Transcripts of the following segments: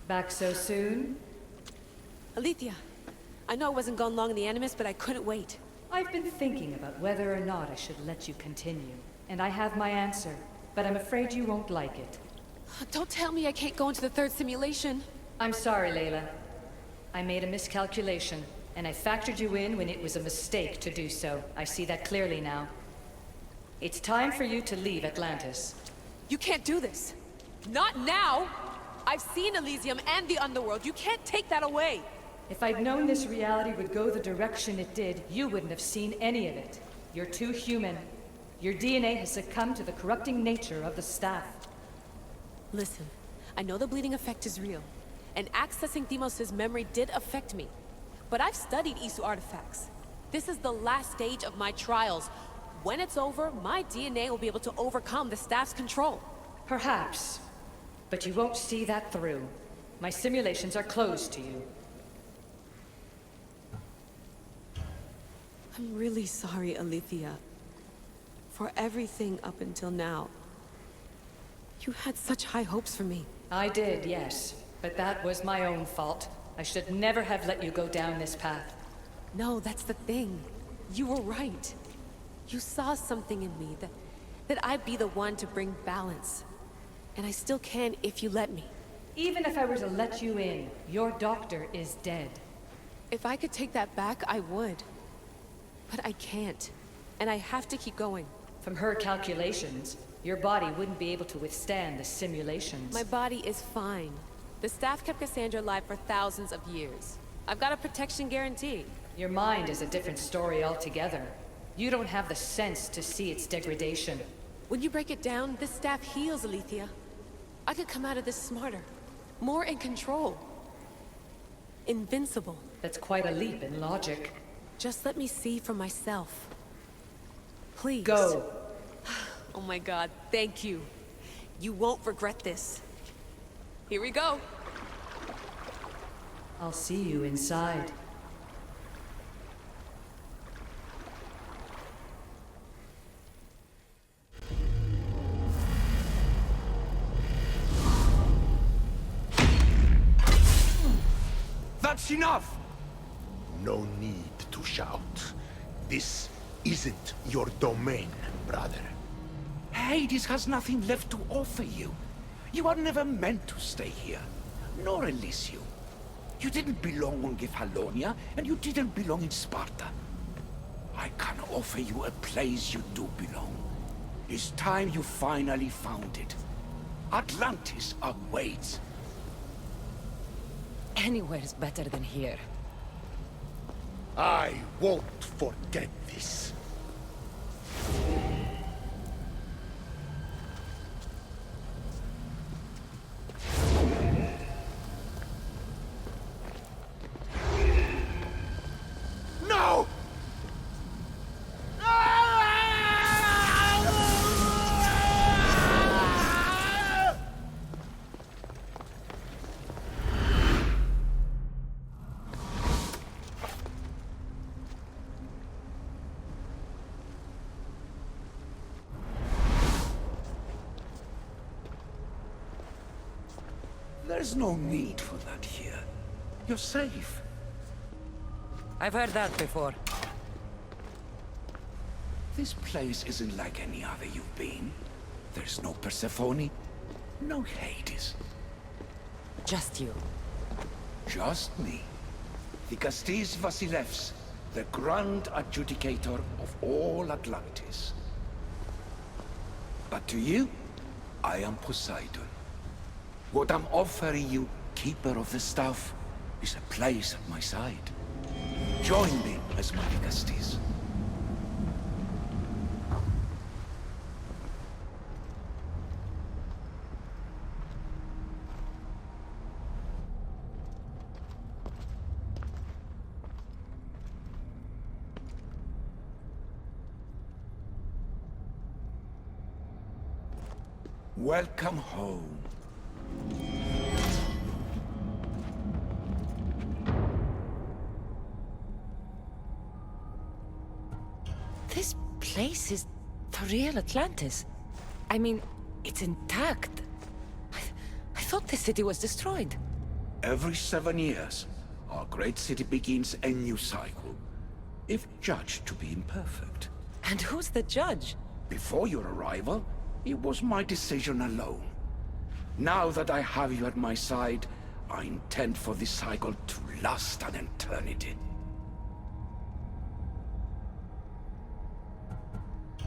Back so soon? Alethea, I know I wasn't gone long in the Animus, but I couldn't wait. I've been thinking about whether or not I should let you continue. And I have my answer, but I'm afraid you won't like it. Don't tell me I can't go into the third simulation. I'm sorry, Layla. I made a miscalculation, and I factored you in when it was a mistake to do so. I see that clearly now. It's time for you to leave Atlantis. You can't do this. Not now! I've seen Elysium and the Underworld. You can't take that away! If I'd known this reality would go the direction it did, you wouldn't have seen any of it. You're too human. Your DNA has succumbed to the corrupting nature of the staff. Listen, I know the bleeding effect is real, and accessing Deimos' memory did affect me. But I've studied Isu artifacts. This is the last stage of my trials. When it's over, my DNA will be able to overcome the staff's control. Perhaps. But you won't see that through. My simulations are closed to you. I'm really sorry, Alethea. For everything up until now. You had such high hopes for me. I did, yes. But that was my own fault. I should never have let you go down this path. No, that's the thing. You were right. You saw something in me that I'd be the one to bring balance. And I still can if you let me. Even if I were to let you in, your doctor is dead. If I could take that back, I would. But I can't. And I have to keep going. From her calculations, your body wouldn't be able to withstand the simulations. My body is fine. The staff kept Cassandra alive for thousands of years. I've got a protection guarantee. Your mind is a different story altogether. You don't have the sense to see its degradation. When you break it down, this staff heals, Alethea. I could come out of this smarter. More in control. Invincible. That's quite a leap in logic. Just let me see for myself. Please. Go. Oh my god, thank you. You won't regret this. Here we go. I'll see you inside. That's enough! No need to shout. This isn't your domain, brother. Hades has nothing left to offer you. You are never meant to stay here, nor Elysium. You didn't belong on Kefalonia, and you didn't belong in Sparta. I can offer you a place you do belong. It's time you finally found it. Atlantis awaits. Anywhere's better than here. I won't forget this. No! There's no need for that here. You're safe. I've heard that before. This place isn't like any other you've been. There's no Persephone, no Hades. Just you. Just me. The Castis Vasilevs, the Grand Adjudicator of all Atlantis. But to you, I am Poseidon. What I'm offering you, Keeper of the Staff, is a place at my side. Join me as my Castis. Welcome home. This place is the real Atlantis. I mean, it's intact. I thought the city was destroyed. Every 7 years, our great city begins a new cycle, if judged to be imperfect. And who's the judge? Before your arrival, it was my decision alone. Now that I have you at my side, I intend for this cycle to last an eternity.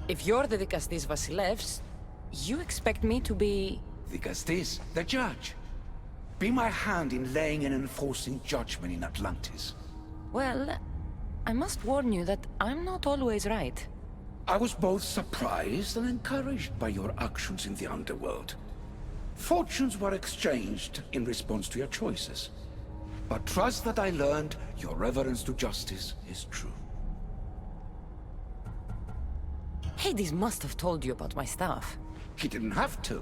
If you're the Dikastis Vasilevs, you expect me to be... Dikastis, the judge. Be my hand in laying and enforcing judgment in Atlantis. Well, I must warn you that I'm not always right. I was both surprised and encouraged by your actions in the underworld. Fortunes were exchanged in response to your choices. But trust that I learned your reverence to justice is true. Hades must have told you about my staff. He didn't have to.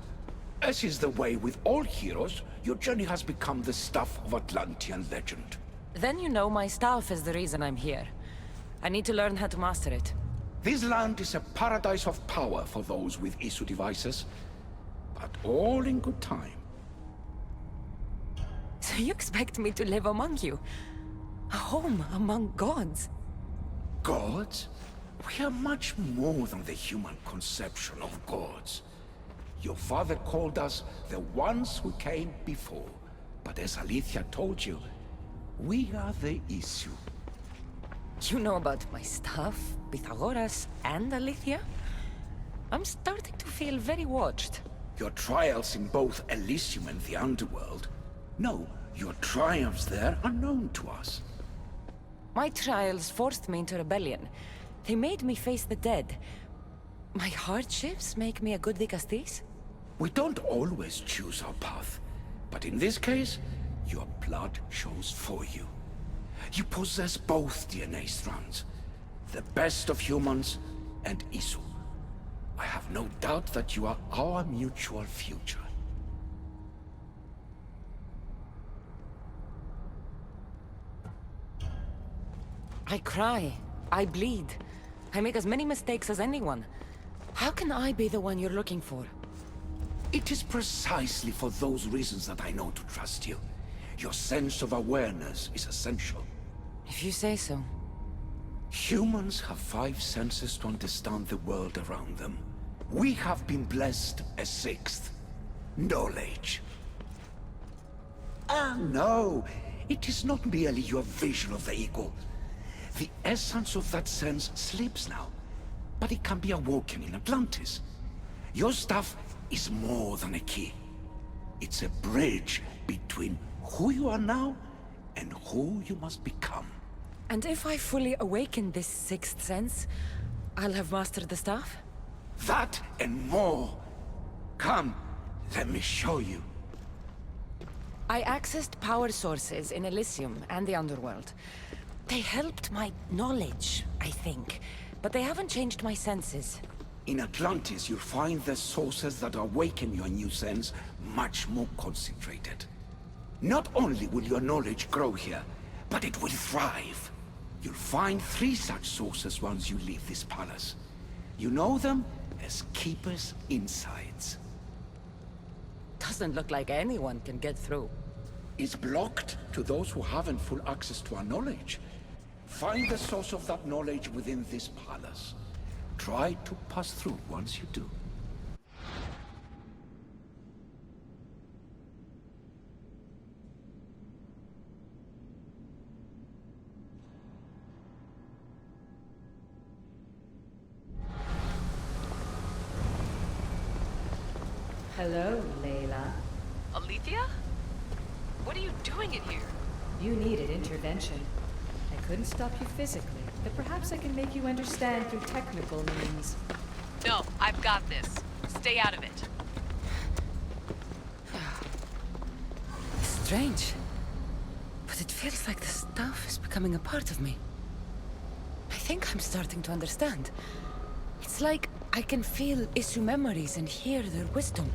As is the way with all heroes, your journey has become the stuff of Atlantean legend. Then you know my staff is the reason I'm here. I need to learn how to master it. This land is a paradise of power for those with issue devices, but all in good time. So you expect me to live among you? A home among gods? Gods? We are much more than the human conception of gods. Your father called us the ones who came before, but as Alethea told you, we are the issue. You know about my staff, Pythagoras, and Alethea? I'm starting to feel very watched. Your trials in both Elysium and the Underworld? No, your triumphs there are known to us. My trials forced me into rebellion. They made me face the dead. My hardships make me a good Dikastis? We don't always choose our path, but in this case, your blood shows for you. You possess both DNA strands, the best of humans and Isu. I have no doubt that you are our mutual future. I cry. I bleed. I make as many mistakes as anyone. How can I be the one you're looking for? It is precisely for those reasons that I know to trust you. Your sense of awareness is essential. If you say so. Humans have 5 senses to understand the world around them. We have been blessed a 6th. Knowledge. Ah, no. It is not merely your vision of the eagle. The essence of that sense sleeps now, but it can be awoken in Atlantis. Your stuff is more than a key. It's a bridge between who you are now and who you must become. And if I fully awaken this 6th sense, I'll have mastered the staff? That and more. Come, let me show you. I accessed power sources in Elysium and the Underworld. They helped my knowledge, I think, but they haven't changed my senses. In Atlantis, you'll find the sources that awaken your new sense much more concentrated. Not only will your knowledge grow here, but it will thrive. You'll find 3 such sources once you leave this palace. You know them as Keeper's Insides. Doesn't look like anyone can get through. It's blocked to those who haven't full access to our knowledge. Find the source of that knowledge within this palace. Try to pass through once you do. Hello, Layla. Alethea? What are you doing in here? You needed intervention. I couldn't stop you physically, but perhaps I can make you understand through technical means. No, I've got this. Stay out of it. Strange. But it feels like the staff is becoming a part of me. I think I'm starting to understand. It's like I can feel Isu memories and hear their wisdom.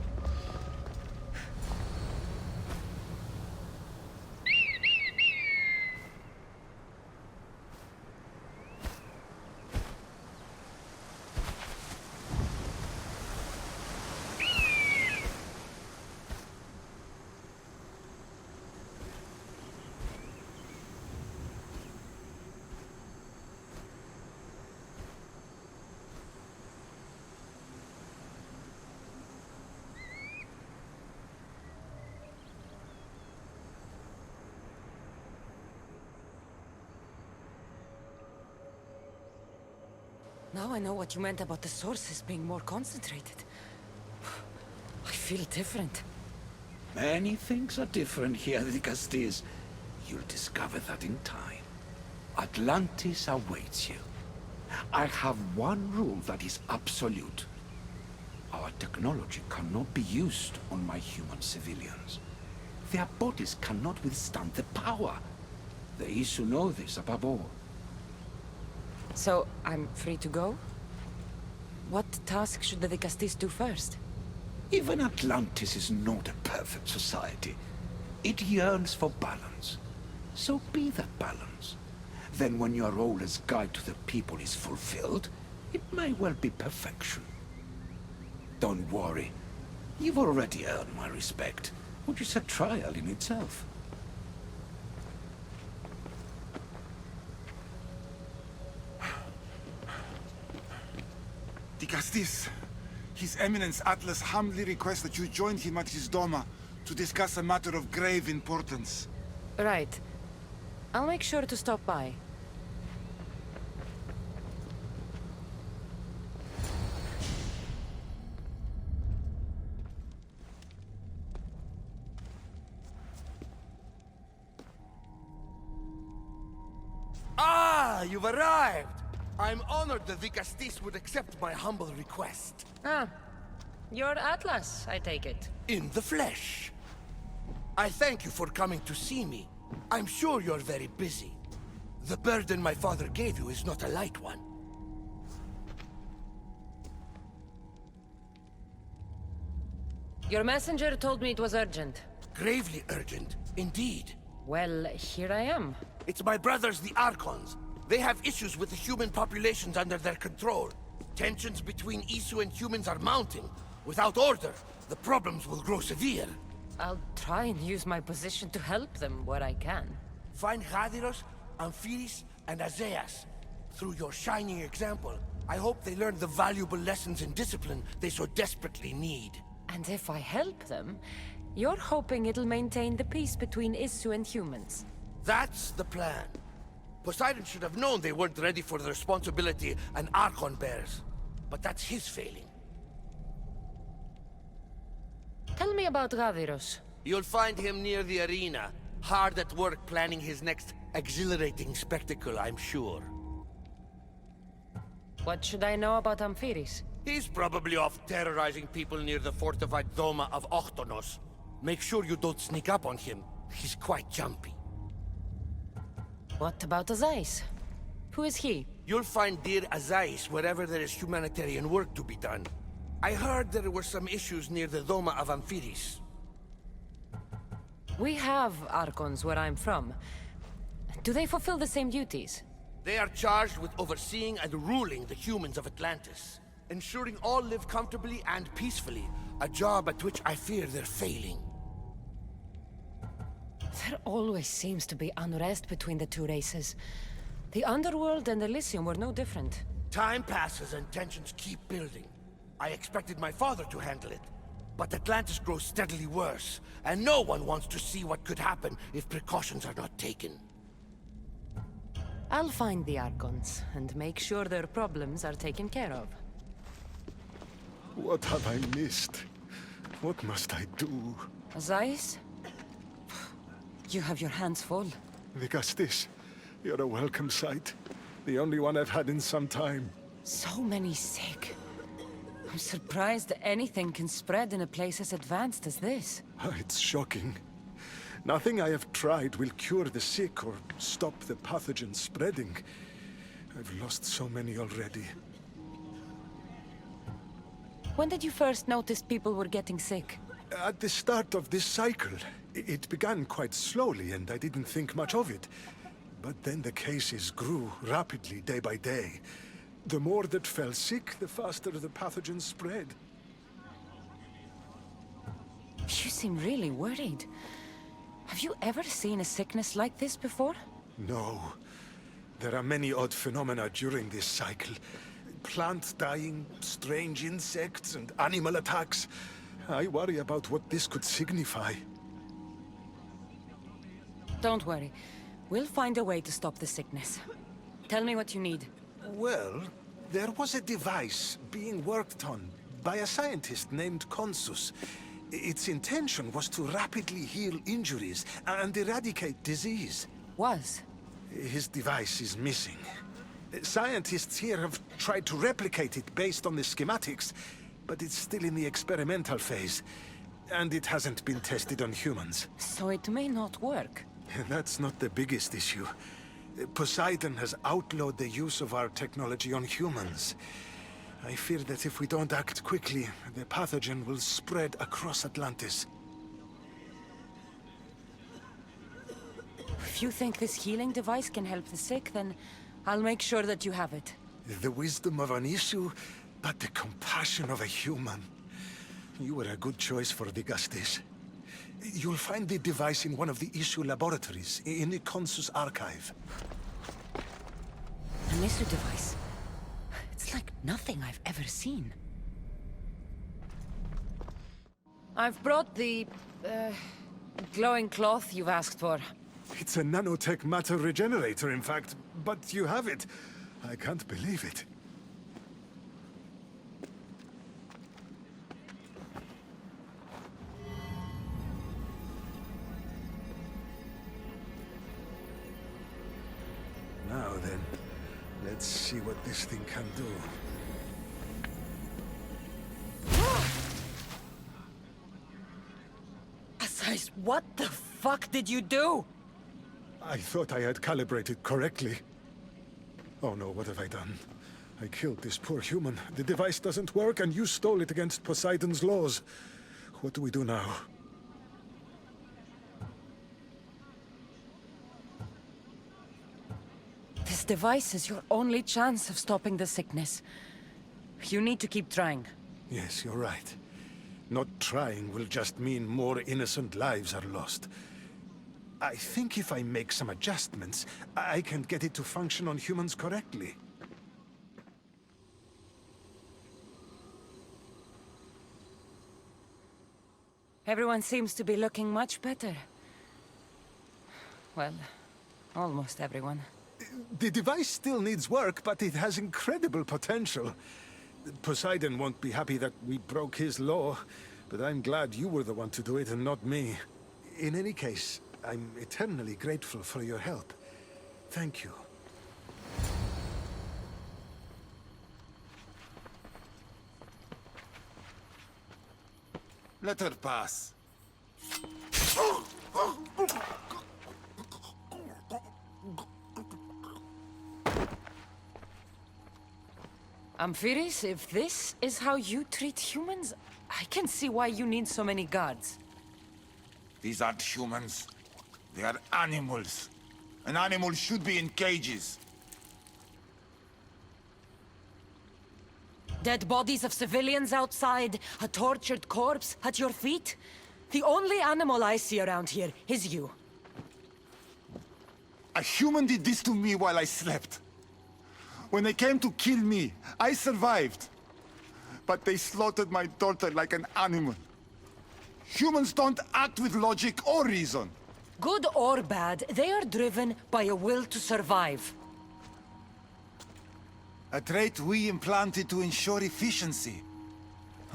Now I know what you meant about the sources being more concentrated. I feel different. Many things are different here, Dicastis. You'll discover that in time. Atlantis awaits you. I have one rule that is absolute. Our technology cannot be used on my human civilians. Their bodies cannot withstand the power. The Isu know this above all. So, I'm free to go? What task should the Dicastis do first? Even Atlantis is not a perfect society. It yearns for balance. So be that balance. Then when your role as guide to the people is fulfilled, it may well be perfection. Don't worry. You've already earned my respect, which is a trial in itself. Dicastis, His Eminence Atlas humbly requests that you join him at his Doma to discuss a matter of grave importance. Right. I'll make sure to stop by. Ah, you've arrived! I'm honored the Dicastis would accept my humble request. Ah. You're Atlas, I take it. In the flesh. I thank you for coming to see me. I'm sure you're very busy. The burden my father gave you is not a light one. Your messenger told me it was urgent. Gravely urgent, indeed. Well, here I am. It's my brothers, the Archons. They have issues with the human populations under their control. Tensions between Isu and humans are mounting. Without order, the problems will grow severe. I'll try and use my position to help them where I can. Find Gadiros, Amphiris, and Azeas. Through your shining example, I hope they learn the valuable lessons in discipline they so desperately need. And if I help them, you're hoping it'll maintain the peace between Isu and humans. That's the plan. Poseidon should have known they weren't ready for the responsibility an Archon bears. But that's his failing. Tell me about Gaviros. You'll find him near the arena, hard at work planning his next exhilarating spectacle, I'm sure. What should I know about Amphiris? He's probably off terrorizing people near the fortified Doma of Ochtonos. Make sure you don't sneak up on him. He's quite jumpy. What about Azais? Who is he? You'll find dear Azais wherever there is humanitarian work to be done. I heard there were some issues near the Doma of Amphiris. We have Archons where I'm from. Do they fulfill the same duties? They are charged with overseeing and ruling the humans of Atlantis. Ensuring all live comfortably and peacefully. A job at which I fear they're failing. There always seems to be unrest between the two races. The Underworld and Elysium were no different. Time passes and tensions keep building. I expected my father to handle it. But Atlantis grows steadily worse, and no one wants to see what could happen if precautions are not taken. I'll find the Archons, and make sure their problems are taken care of. What have I missed? What must I do? Azais? You have your hands full. Dicastis, you're a welcome sight. The only one I've had in some time. So many sick. I'm surprised anything can spread in a place as advanced as this. It's shocking. Nothing I have tried will cure the sick or stop the pathogen spreading. I've lost so many already. When did you first notice people were getting sick? At the start of this cycle, it began quite slowly and I didn't think much of it. But then the cases grew rapidly day by day. The more that fell sick, the faster the pathogen spread. You seem really worried. Have you ever seen a sickness like this before? No. There are many odd phenomena during this cycle. Plants dying, strange insects, and animal attacks. I worry about what this could signify. Don't worry. We'll find a way to stop the sickness. Tell me what you need. Well, There was a device being worked on by a scientist named Consus. Its intention was to rapidly heal injuries and eradicate disease. Was? His device is missing. Scientists here have tried to replicate it based on the schematics, but it's still in the experimental phase, and it hasn't been tested on humans. So it may not work. That's not the biggest issue. Poseidon has outlawed the use of our technology on humans. I fear that if we don't act quickly, the pathogen will spread across Atlantis. If you think this healing device can help the sick, then I'll make sure that you have it. The wisdom of an issue, but the compassion of a human. You were a good choice for Digastis. You'll find the device in one of the issue laboratories, in the Consus archive. An issue device? It's like nothing I've ever seen. I've brought the, glowing cloth you've asked for. It's a nanotech matter regenerator, in fact, but you have it. I can't believe it. Now then, let's see what this thing can do. Asais, what the fuck did you do? I thought I had calibrated correctly. Oh no, what have I done? I killed this poor human. The device doesn't work, and you stole it against Poseidon's laws. What do we do now? This device is your only chance of stopping the sickness. You need to keep trying. Yes, you're right. Not trying will just mean more innocent lives are lost. I think if I make some adjustments, I can get it to function on humans correctly. Everyone seems to be looking much better. Well, almost everyone. The device still needs work, but it has incredible potential. Poseidon won't be happy that we broke his law, but I'm glad you were the one to do it and not me. In any case, I'm eternally grateful for your help. Thank you. Let her pass. Amphiris, if this is how you treat humans, I can see why you need so many guards. These aren't humans. They are animals. An animal should be in cages. Dead bodies of civilians outside, a tortured corpse at your feet. The only animal I see around here is you. A human did this to me while I slept. When they came to kill me, I survived. But they slaughtered my daughter like an animal. Humans don't act with logic or reason. Good or bad, they are driven by a will to survive. A trait we implanted to ensure efficiency.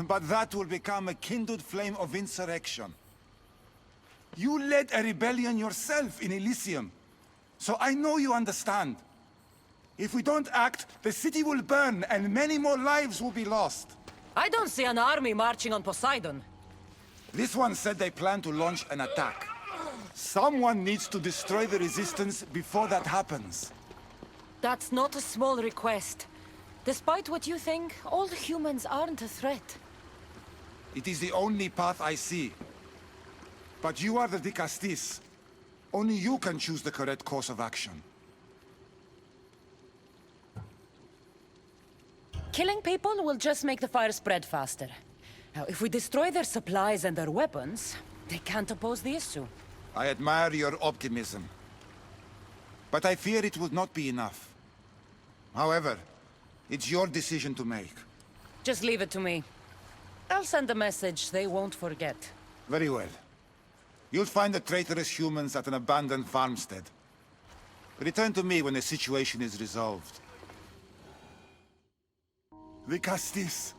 But that will become a kindled flame of insurrection. You led a rebellion yourself in Elysium. So I know you understand. If we don't act, the city will burn and many more lives will be lost. I don't see an army marching on Poseidon. This one said they plan to launch an attack. Someone needs to destroy the resistance before that happens. That's not a small request. Despite what you think, all humans aren't a threat. It is the only path I see. But you are the Dicastis. Only you can choose the correct course of action. Killing people will just make the fire spread faster. Now, if we destroy their supplies and their weapons, they can't oppose the issue. I admire your optimism. But I fear it will not be enough. However, it's your decision to make. Just leave it to me. I'll send a message they won't forget. Very well. You'll find the traitorous humans at an abandoned farmstead. Return to me when the situation is resolved. The Castis.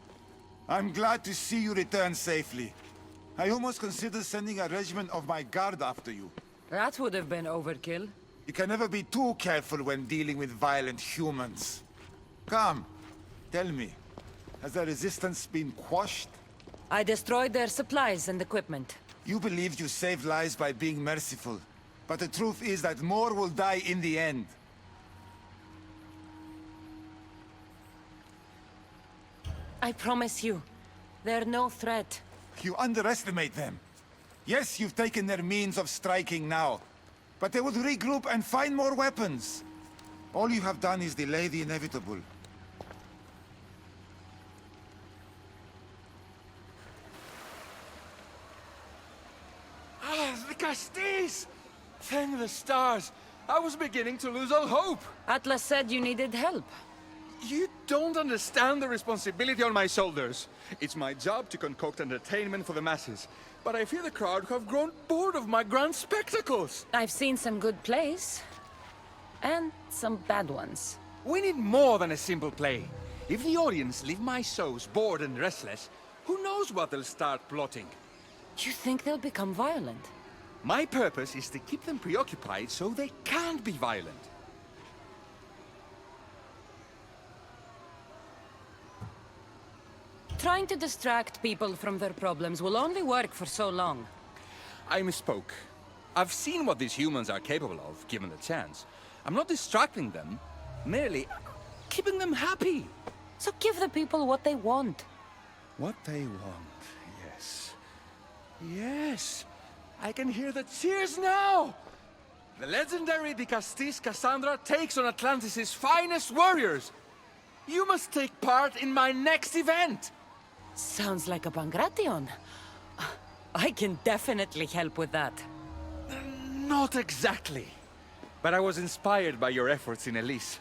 I'm glad to see you return safely. I almost considered sending a regiment of my guard after you. That would have been overkill. You can never be too careful when dealing with violent humans. Come, tell me, has the resistance been quashed? I destroyed their supplies and equipment. You believed you saved lives by being merciful, but the truth is that more will die in the end. I promise you, they're no threat. You underestimate them. Yes, you've taken their means of striking now, but they would regroup and find more weapons. All you have done is delay the inevitable. Ah, the Castis! Thank the stars. I was beginning to lose all hope. Atlas said you needed help. You don't understand the responsibility on my shoulders. It's my job to concoct entertainment for the masses. But I fear the crowd have grown bored of my grand spectacles. I've seen some good plays. And some bad ones. We need more than a simple play. If the audience leave my shows bored and restless, who knows what they'll start plotting? You think they'll become violent? My purpose is to keep them preoccupied so they can't be violent. Trying to distract people from their problems will only work for so long. I misspoke. I've seen what these humans are capable of, given the chance. I'm not distracting them, merely keeping them happy. So give the people what they want. What they want, yes. Yes! I can hear the cheers now! The legendary Castis Cassandra takes on Atlantis' finest warriors! You must take part in my next event! Sounds like a Pangration. I can definitely help with that. Not exactly. But I was inspired by your efforts in Elise.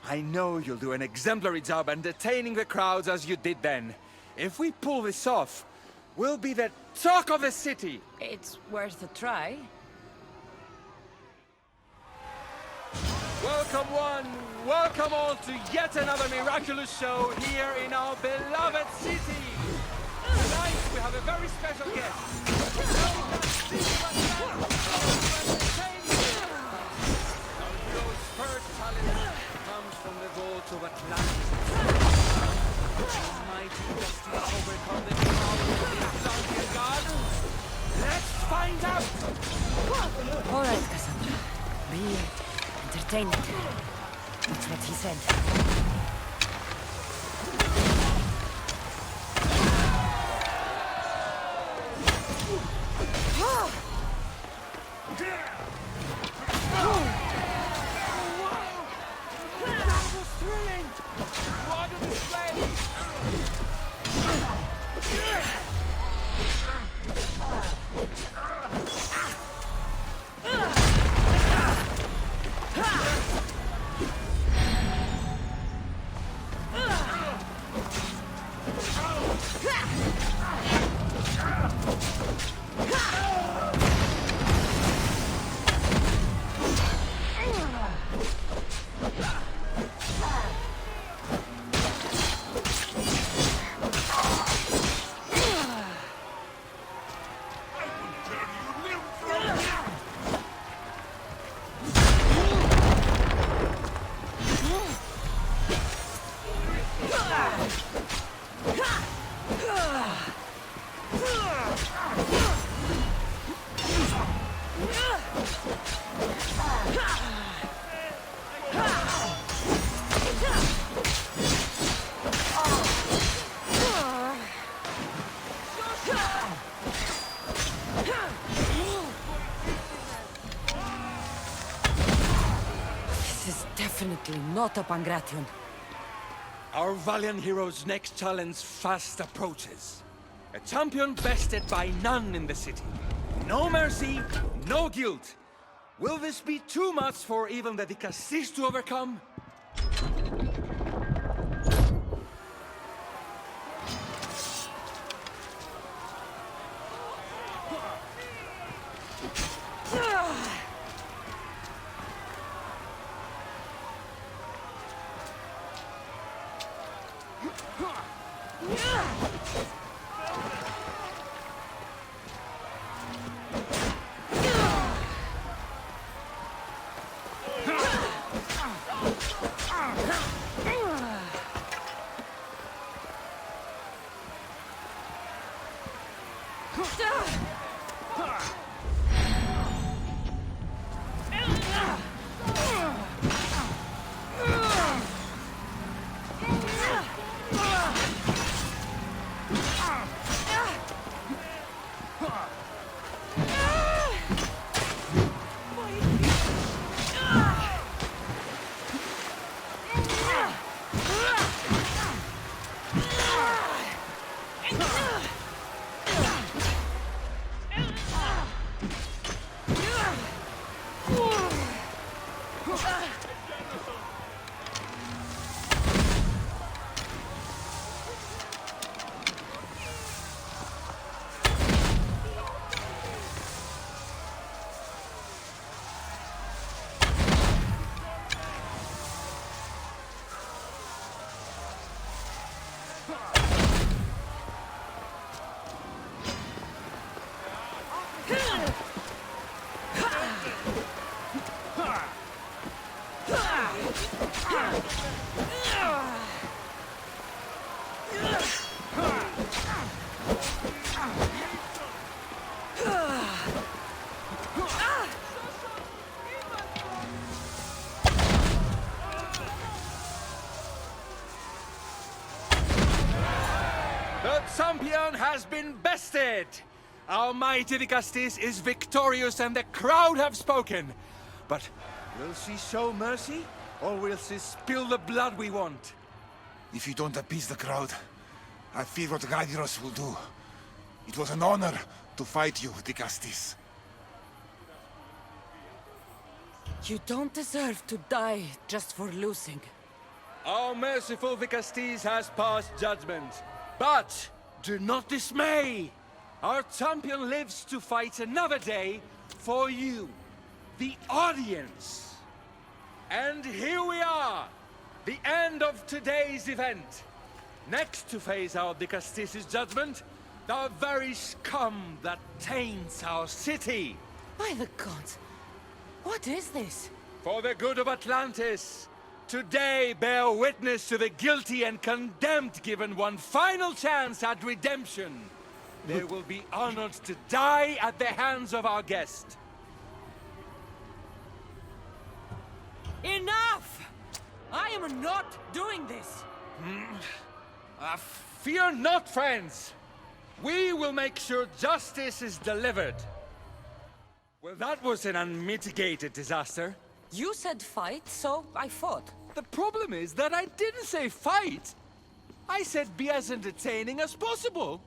I know you'll do an exemplary job entertaining the crowds as you did then. If we pull this off, we'll be the talk of the city! It's worth a try. Welcome one, welcome all to yet another miraculous show here in our beloved city! Tonight we have a very special guest. Our hero's first talent comes from the vault of Atlantis. The mighty Castis overcome the power of the Atlantean garden. Let's find out! All right, Cassandra. Be entertaining. That's what he said. Definitely not a Pangration. Our valiant hero's next challenge fast approaches. A champion bested by none in the city. No mercy, no guilt. Will this be too much for even the Castis to overcome? The champion has been bested! Our mighty Dicastis is victorious and the crowd have spoken. But will she show mercy, or will she spill the blood we want? If you don't appease the crowd, I fear what Gyros will do. It was an honor to fight you, Dicastis. You don't deserve to die just for losing. Our merciful Dicastis has passed judgment. But do not dismay! Our champion lives to fight another day for you, the audience. And here we are, the end of today's event. Next to face our Dicastis' judgment, the very scum that taints our city. By the gods, what is this? For the good of Atlantis, today bear witness to the guilty and condemned given one final chance at redemption. They will be honored to die at the hands of our guest. Enough! I am not doing this! Fear not, friends! We will make sure justice is delivered. Well, that was an unmitigated disaster. You said fight, so I fought. The problem is that I didn't say fight. I said be as entertaining as possible.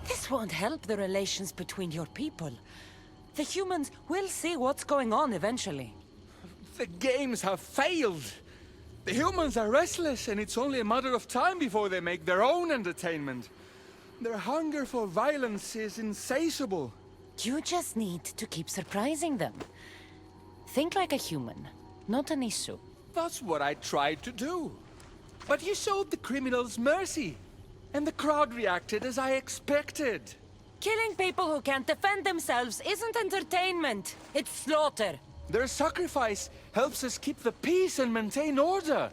This won't help the relations between your people. The humans will see what's going on eventually. The games have failed. The humans are restless, and it's only a matter of time before they make their own entertainment. Their hunger for violence is insatiable. You just need to keep surprising them. Think like a human, not an issue. That's what I tried to do. But you showed the criminals mercy, and the crowd reacted as I expected. Killing people who can't defend themselves isn't entertainment. It's slaughter. Their sacrifice helps us keep the peace and maintain order.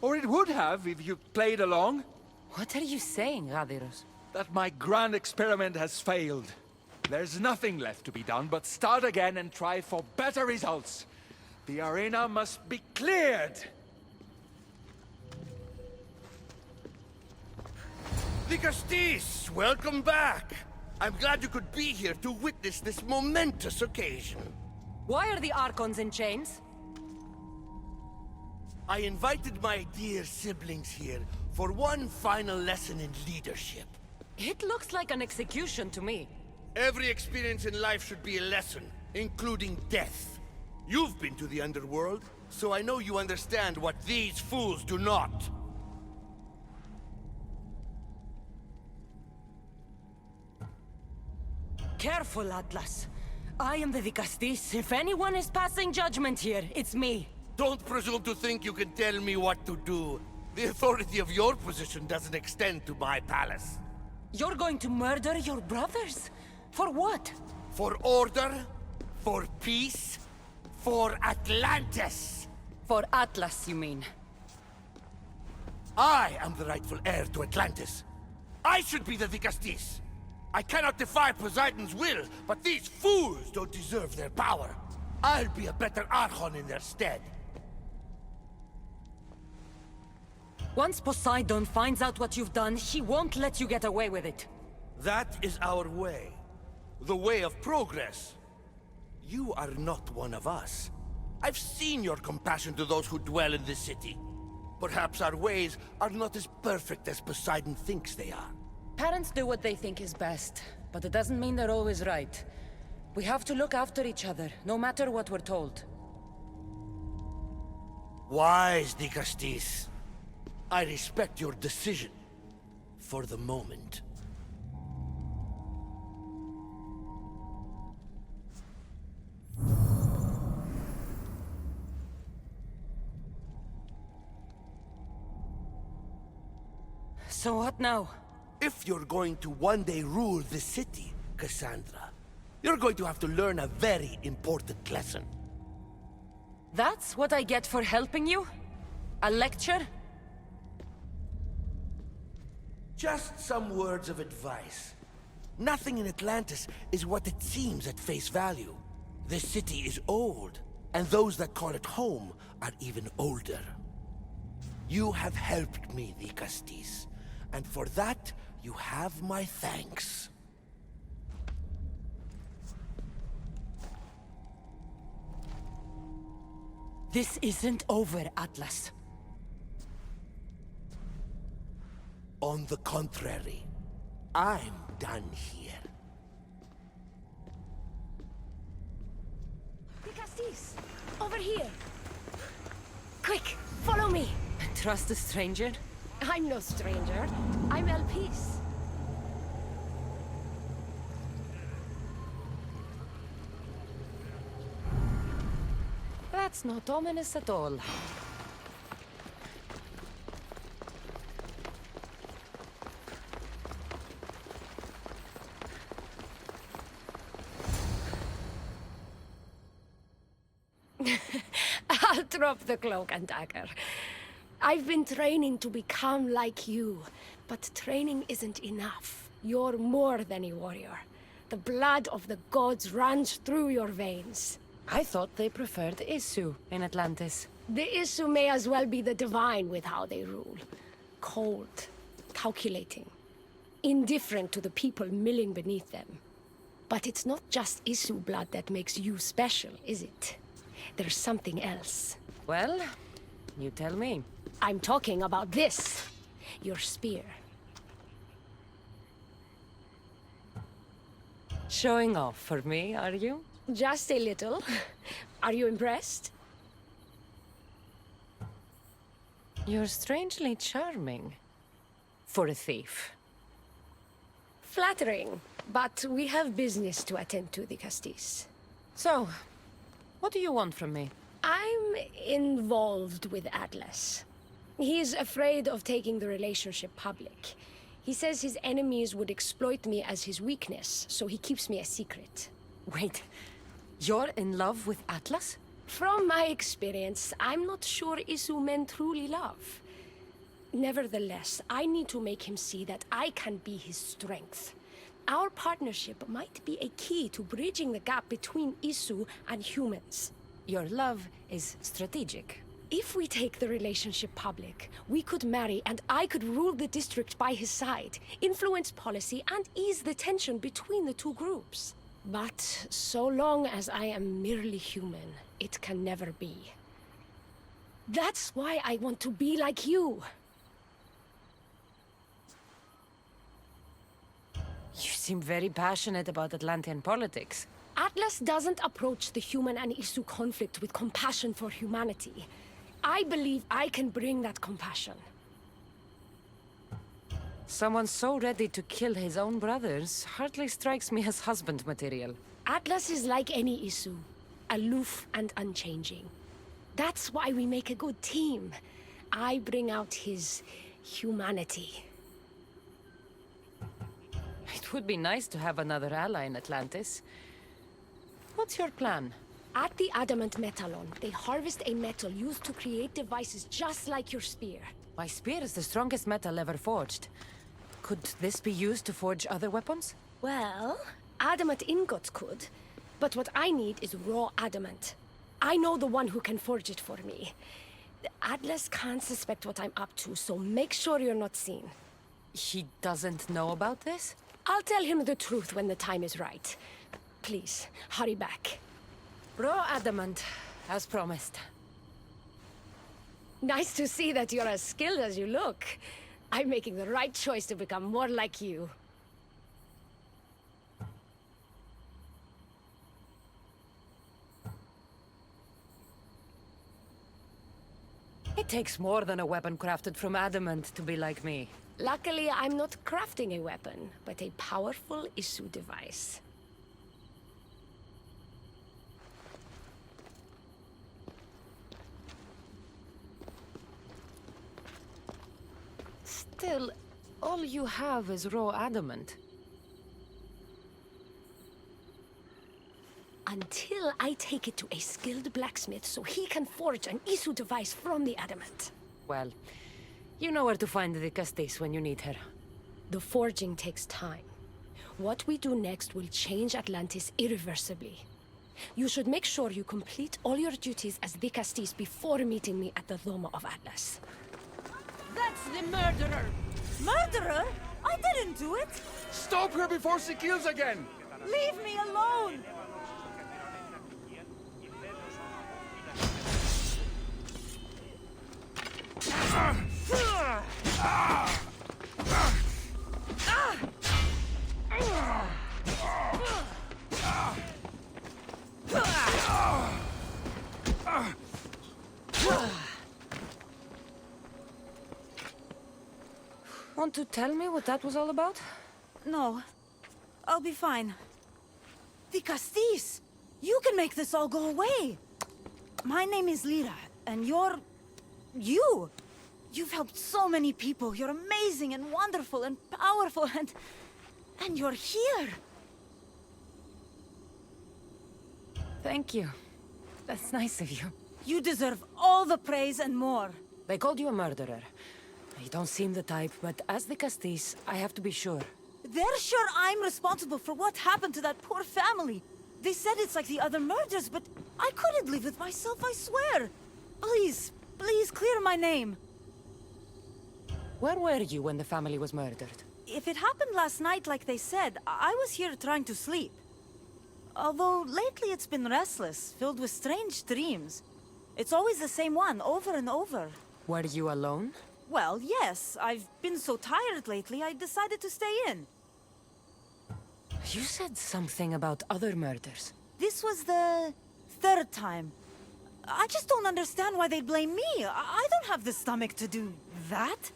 Or it would have if you played along. What are you saying, Gadiros? That my grand experiment has failed. There's nothing left to be done but start again and try for better results. The arena must be cleared. Dicastis, welcome back. I'm glad you could be here to witness this momentous occasion. Why are the Archons in chains? I invited my dear siblings here for one final lesson in leadership. It looks like an execution to me. Every experience in life should be a lesson, including death. You've been to the underworld, so I know you understand what these fools do not. Careful, Atlas. I am the Dicastis. If anyone is passing judgment here, it's me. Don't presume to think you can tell me what to do. The authority of your position doesn't extend to my palace. You're going to murder your brothers? For what? For order, for peace, for Atlantis. For Atlas, you mean? I am the rightful heir to Atlantis. I should be the Dicastis. I cannot defy Poseidon's will, but these fools don't deserve their power. I'll be a better Archon in their stead. Once Poseidon finds out what you've done, he won't let you get away with it. That is our way. The way of progress. You are not one of us. I've seen your compassion to those who dwell in this city. Perhaps our ways are not as perfect as Poseidon thinks they are. Parents do what they think is best, but it doesn't mean they're always right. We have to look after each other, no matter what we're told. Wise, Dicastis. I respect your decision. For the moment. So what now? If you're going to one day rule the city, Cassandra, you're going to have to learn a very important lesson. That's what I get for helping you? A lecture? Just some words of advice. Nothing in Atlantis is what it seems at face value. The city is old, and those that call it home are even older. You have helped me, the Castis, and for that, you have my thanks. This isn't over, Atlas. On the contrary, I'm done here. Castis, over here. Quick, follow me. Trust a stranger? I'm no stranger. I'm Elpis. That's not ominous at all. I'll drop the cloak and dagger. I've been training to become like you, but training isn't enough. You're more than a warrior. The blood of the gods runs through your veins. I thought they preferred Isu in Atlantis. The Isu may as well be the divine with how they rule. Cold, calculating, indifferent to the people milling beneath them. But it's not just Isu blood that makes you special, is it? There's something else. Well, you tell me. I'm talking about this. Your spear. Showing off for me, are you? Just a little. Are you impressed? You're strangely charming. For a thief. Flattering. But we have business to attend to, the Castis. So, what do you want from me? I'm involved with Atlas. He's afraid of taking the relationship public. He says his enemies would exploit me as his weakness, so he keeps me a secret. Wait, you're in love with Atlas? From my experience, I'm not sure Isu men truly love. Nevertheless, I need to make him see that I can be his strength. Our partnership might be a key to bridging the gap between Isu and humans. Your love is strategic. If we take the relationship public, we could marry and I could rule the district by his side, influence policy, and ease the tension between the two groups. But so long as I am merely human, it can never be. That's why I want to be like you. You seem very passionate about Atlantean politics. Atlas doesn't approach the human and Isu conflict with compassion for humanity. I believe I can bring that compassion. Someone so ready to kill his own brothers hardly strikes me as husband material. Atlas is like any Isu, aloof and unchanging. That's why we make a good team. I bring out his humanity. It would be nice to have another ally in Atlantis. What's your plan? At the Adamant Metallon, they harvest a metal used to create devices just like your spear. My spear is the strongest metal ever forged. Could this be used to forge other weapons? Well, adamant ingots could, but what I need is raw adamant. I know the one who can forge it for me. Atlas can't suspect what I'm up to, so make sure you're not seen. He doesn't know about this? I'll tell him the truth when the time is right. Please, hurry back. Raw adamant, as promised. Nice to see that you're as skilled as you look. I'm making the right choice to become more like you. It takes more than a weapon crafted from adamant to be like me. Luckily, I'm not crafting a weapon, but a powerful Isu device. Still, all you have is raw adamant. Until I take it to a skilled blacksmith so he can forge an Isu device from the adamant. Well, you know where to find the Castis when you need her. The forging takes time. What we do next will change Atlantis irreversibly. You should make sure you complete all your duties as the Castis before meeting me at the Doma of Atlas. That's the murderer! Murderer? I didn't do it! Stop her before she kills again! Leave me alone! Want to tell me what that was all about? No. I'll be fine. The Castis! You can make this all go away! My name is Lyra, and you're... you! You've helped so many people. You're amazing and wonderful and powerful and you're here! Thank you. That's nice of you. You deserve all the praise and more. They called you a murderer. You don't seem the type, but as the Castis, I have to be sure. They're sure I'm responsible for what happened to that poor family. They said it's like the other murders, but I couldn't live with myself, I swear. Please, please clear my name. Where were you when the family was murdered? If it happened last night like they said, I was here trying to sleep. Although lately it's been restless, filled with strange dreams. It's always the same one, over and over. Were you alone? Well, yes. I've been so tired lately, I decided to stay in. You said something about other murders. This was the third time. I just don't understand why they blame me. I don't have the stomach to do that.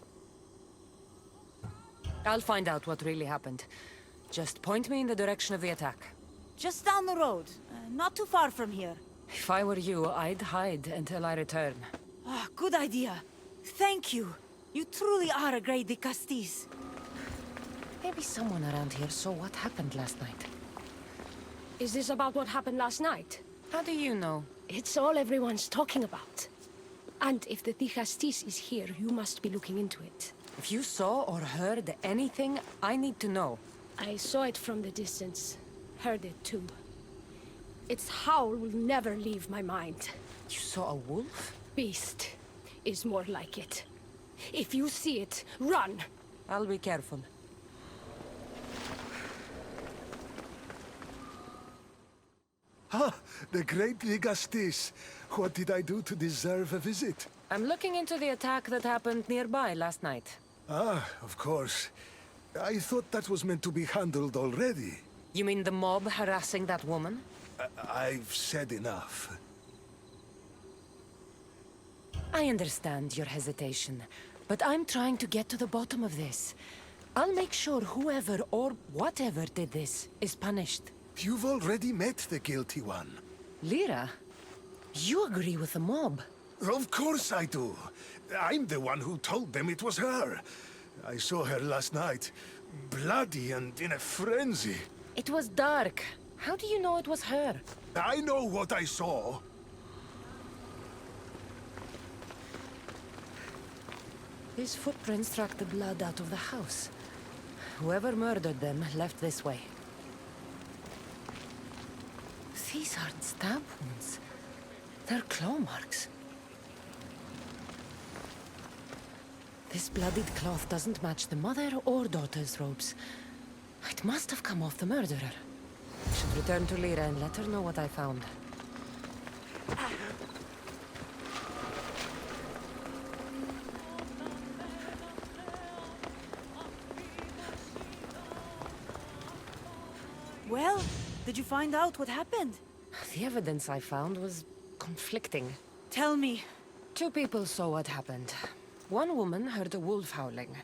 I'll find out what really happened. Just point me in the direction of the attack. Just down the road. Not too far from here. If I were you, I'd hide until I return. Ah, good idea. Thank you. You truly are a great Castis. Maybe someone around here saw what happened last night. Is this about what happened last night? How do you know? It's all everyone's talking about. And if the Castis is here, you must be looking into it. If you saw or heard anything, I need to know. I saw it from the distance. Heard it too. Its howl will never leave my mind. You saw a wolf? Beast is more like it. If you see it, run! I'll be careful. Ah, the great Ligastis. What did I do to deserve a visit? I'm looking into the attack that happened nearby last night. Ah, of course. I thought that was meant to be handled already. You mean the mob harassing that woman? I've said enough. I understand your hesitation, but I'm trying to get to the bottom of this. I'll make sure whoever or whatever did this is punished. You've already met the guilty one. Lyra, you agree with the mob. Of course I do. I'm the one who told them it was her. I saw her last night, bloody and in a frenzy. It was dark. How do you know it was her? I know what I saw. These footprints track the blood out of the house. Whoever murdered them left this way. These aren't stab wounds. They're claw marks. This bloodied cloth doesn't match the mother or daughter's robes. It must have come off the murderer. I should return to Lyra and let her know what I found. Well, did you find out what happened? The evidence I found was conflicting. Tell me. 2 people saw what happened. One woman heard a wolf howling,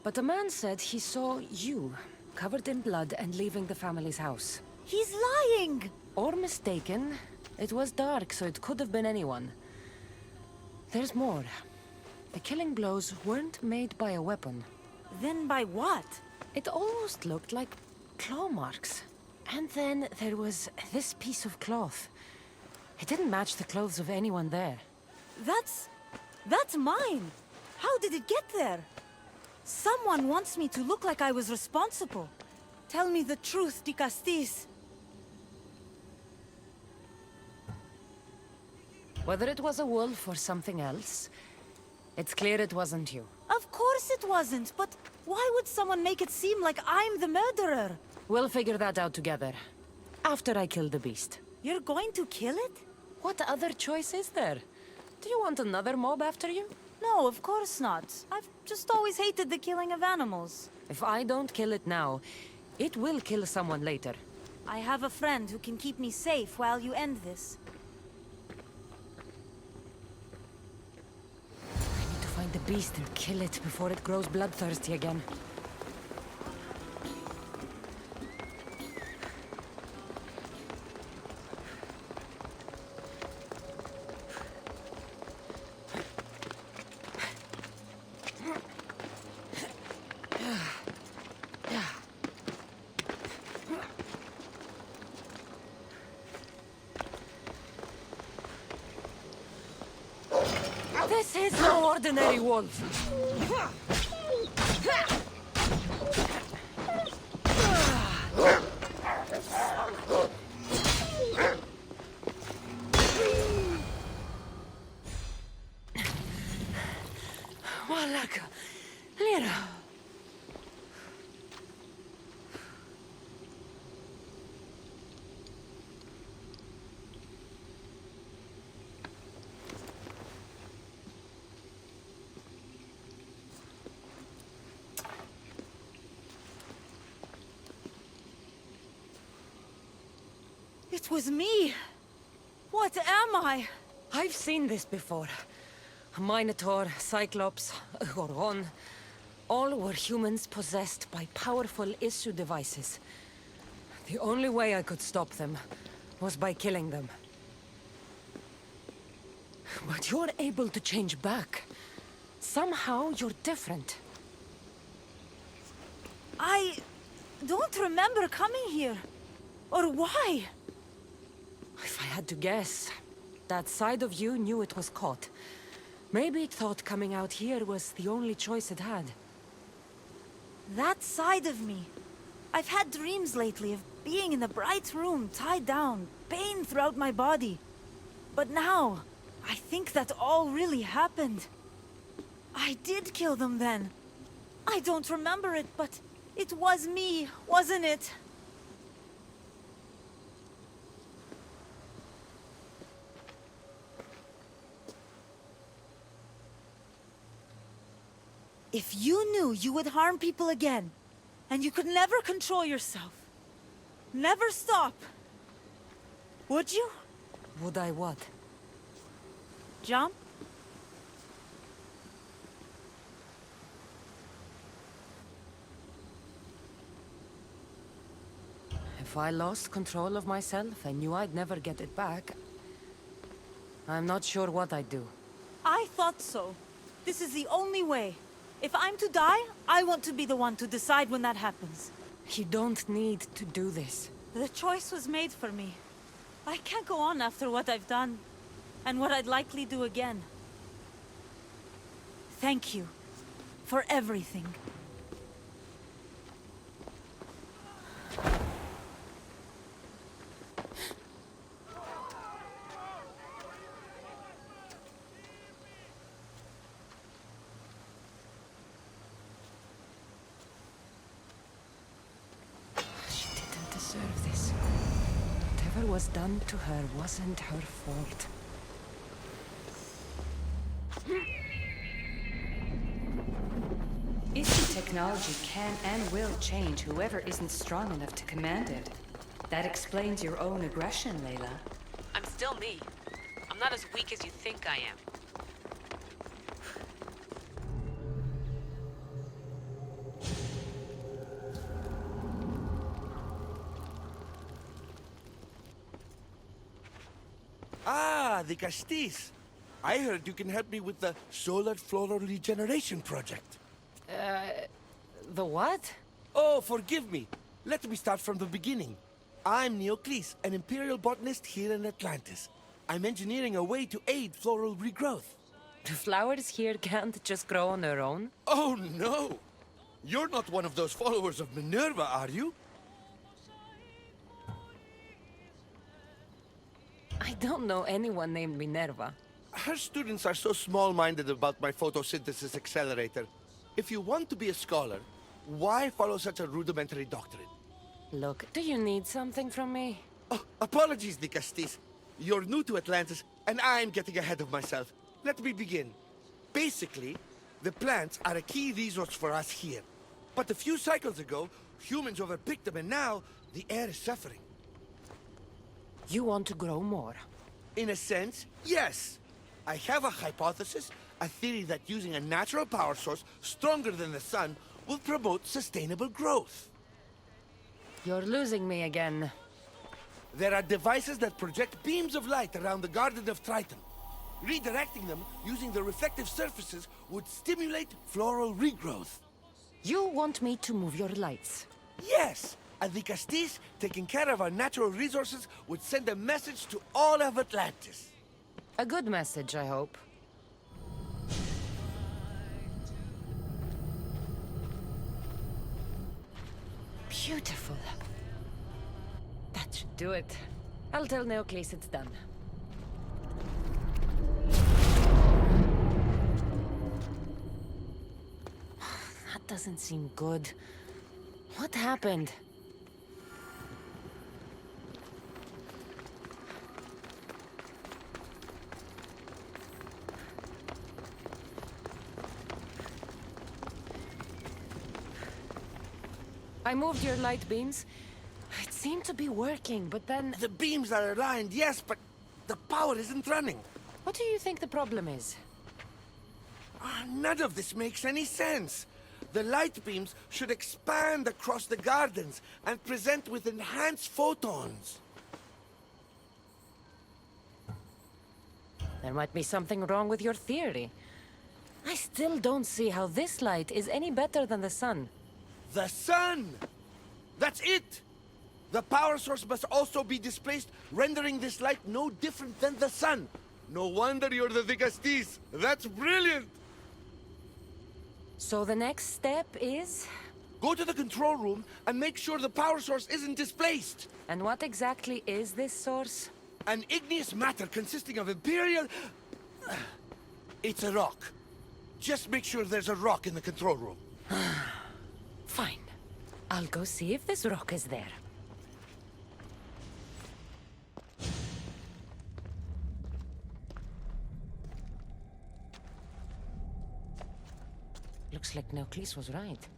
but a man said he saw you, covered in blood and leaving the family's house. He's lying! Or mistaken. It was dark, so it could have been anyone. There's more. The killing blows weren't made by a weapon. Then by what? It almost looked like claw marks. And then there was this piece of cloth. It didn't match the clothes of anyone there. That's mine! How did it get there? Someone wants me to look like I was responsible. Tell me the truth, de Castis. Whether it was a wolf or something else, it's clear it wasn't you. Of course it wasn't, but why would someone make it seem like I'm the murderer? We'll figure that out together. After I kill the beast. You're going to kill it? What other choice is there? Do you want another mob after you? No, of course not. I've just always hated the killing of animals. If I don't kill it now, it will kill someone later. I have a friend who can keep me safe while you end this. I need to find the beast and kill it before it grows bloodthirsty again. This is no ordinary wolf. Walaka, Lira. It was me! What am I? I've seen this before. A Minotaur, Cyclops, a Gorgon. All were humans possessed by powerful issue devices. The only way I could stop them was by killing them. But you're able to change back. Somehow you're different. I don't remember coming here. Or why? If I had to guess, that side of you knew it was caught. Maybe it thought coming out here was the only choice it had. That side of me. I've had dreams lately of being in a bright room, tied down, pain throughout my body. But now, I think that all really happened. I did kill them then. I don't remember it, but it was me, wasn't it? If you knew you would harm people again, and you could never control yourself, never stop, would you? Would I what? Jump? If I lost control of myself and knew I'd never get it back, I'm not sure what I'd do. I thought so. This is the only way. If I'm to die, I want to be the one to decide when that happens. You don't need to do this. The choice was made for me. I can't go on after what I've done, and what I'd likely do again. Thank you for everything. Whatever was done to her wasn't her fault. Issue technology can and will change whoever isn't strong enough to command it. That explains your own aggression, Layla. I'm still me. I'm not as weak as you think I am. Ah, the Castis. I heard you can help me with the solar floral regeneration project. The what? Oh, forgive me. Let me start from the beginning. I'm Neocles, an imperial botanist here in Atlantis. I'm engineering a way to aid floral regrowth. The flowers here can't just grow on their own? Oh, no! You're not one of those followers of Minerva, are you? I don't know anyone named Minerva. Her students are so small-minded about my photosynthesis accelerator. If you want to be a scholar, why follow such a rudimentary doctrine? Look, do you need something from me? Oh, apologies, Dicastis. You're new to Atlantis, and I'm getting ahead of myself. Let me begin. Basically, the plants are a key resource for us here. But a few cycles ago, humans overpicked them, and now the air is suffering. You want to grow more? In a sense, yes. I have a hypothesis, a theory that using a natural power source stronger than the sun will promote sustainable growth. You're losing me again. There are devices that project beams of light around the Garden of Triton. Redirecting them using the reflective surfaces would stimulate floral regrowth. You want me to move your lights? Yes! And the Castis, taking care of our natural resources, would send a message to all of Atlantis. A good message, I hope. Beautiful. That should do it. I'll tell Neocles it's done. That doesn't seem good. What happened? I moved your light beams. It seemed to be working, but then... The beams are aligned, yes, but the power isn't running. What do you think the problem is? None of this makes any sense. The light beams should expand across the gardens and present with enhanced photons. There might be something wrong with your theory. I still don't see how this light is any better than the sun. The sun! That's it! The power source must also be displaced, rendering this light no different than the sun. No wonder you're the Dicastis. That's brilliant! So the next step is? Go to the control room and make sure the power source isn't displaced. And what exactly is this source? An igneous matter consisting of Imperial... It's a rock. Just make sure there's a rock in the control room. Fine. I'll go see if this rock is there. Looks like Neocles was right.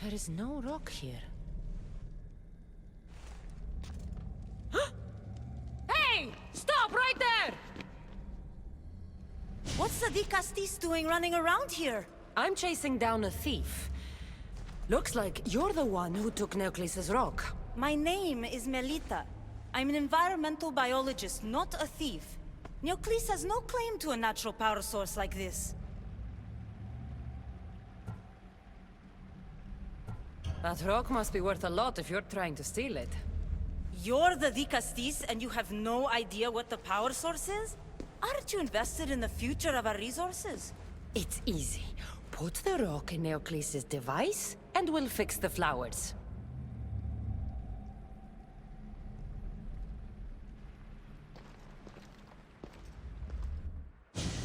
There is no rock here. Hey! Stop right there! What's the Dicastis doing running around here? I'm chasing down a thief. Looks like you're the one who took Neocles' rock. My name is Melita. I'm an environmental biologist, not a thief. Neocles has no claim to a natural power source like this. That rock must be worth a lot if you're trying to steal it. You're the Dicastis and you have no idea what the power source is? Aren't you invested in the future of our resources? It's easy. Put the rock in Neocles' device, and we'll fix the flowers.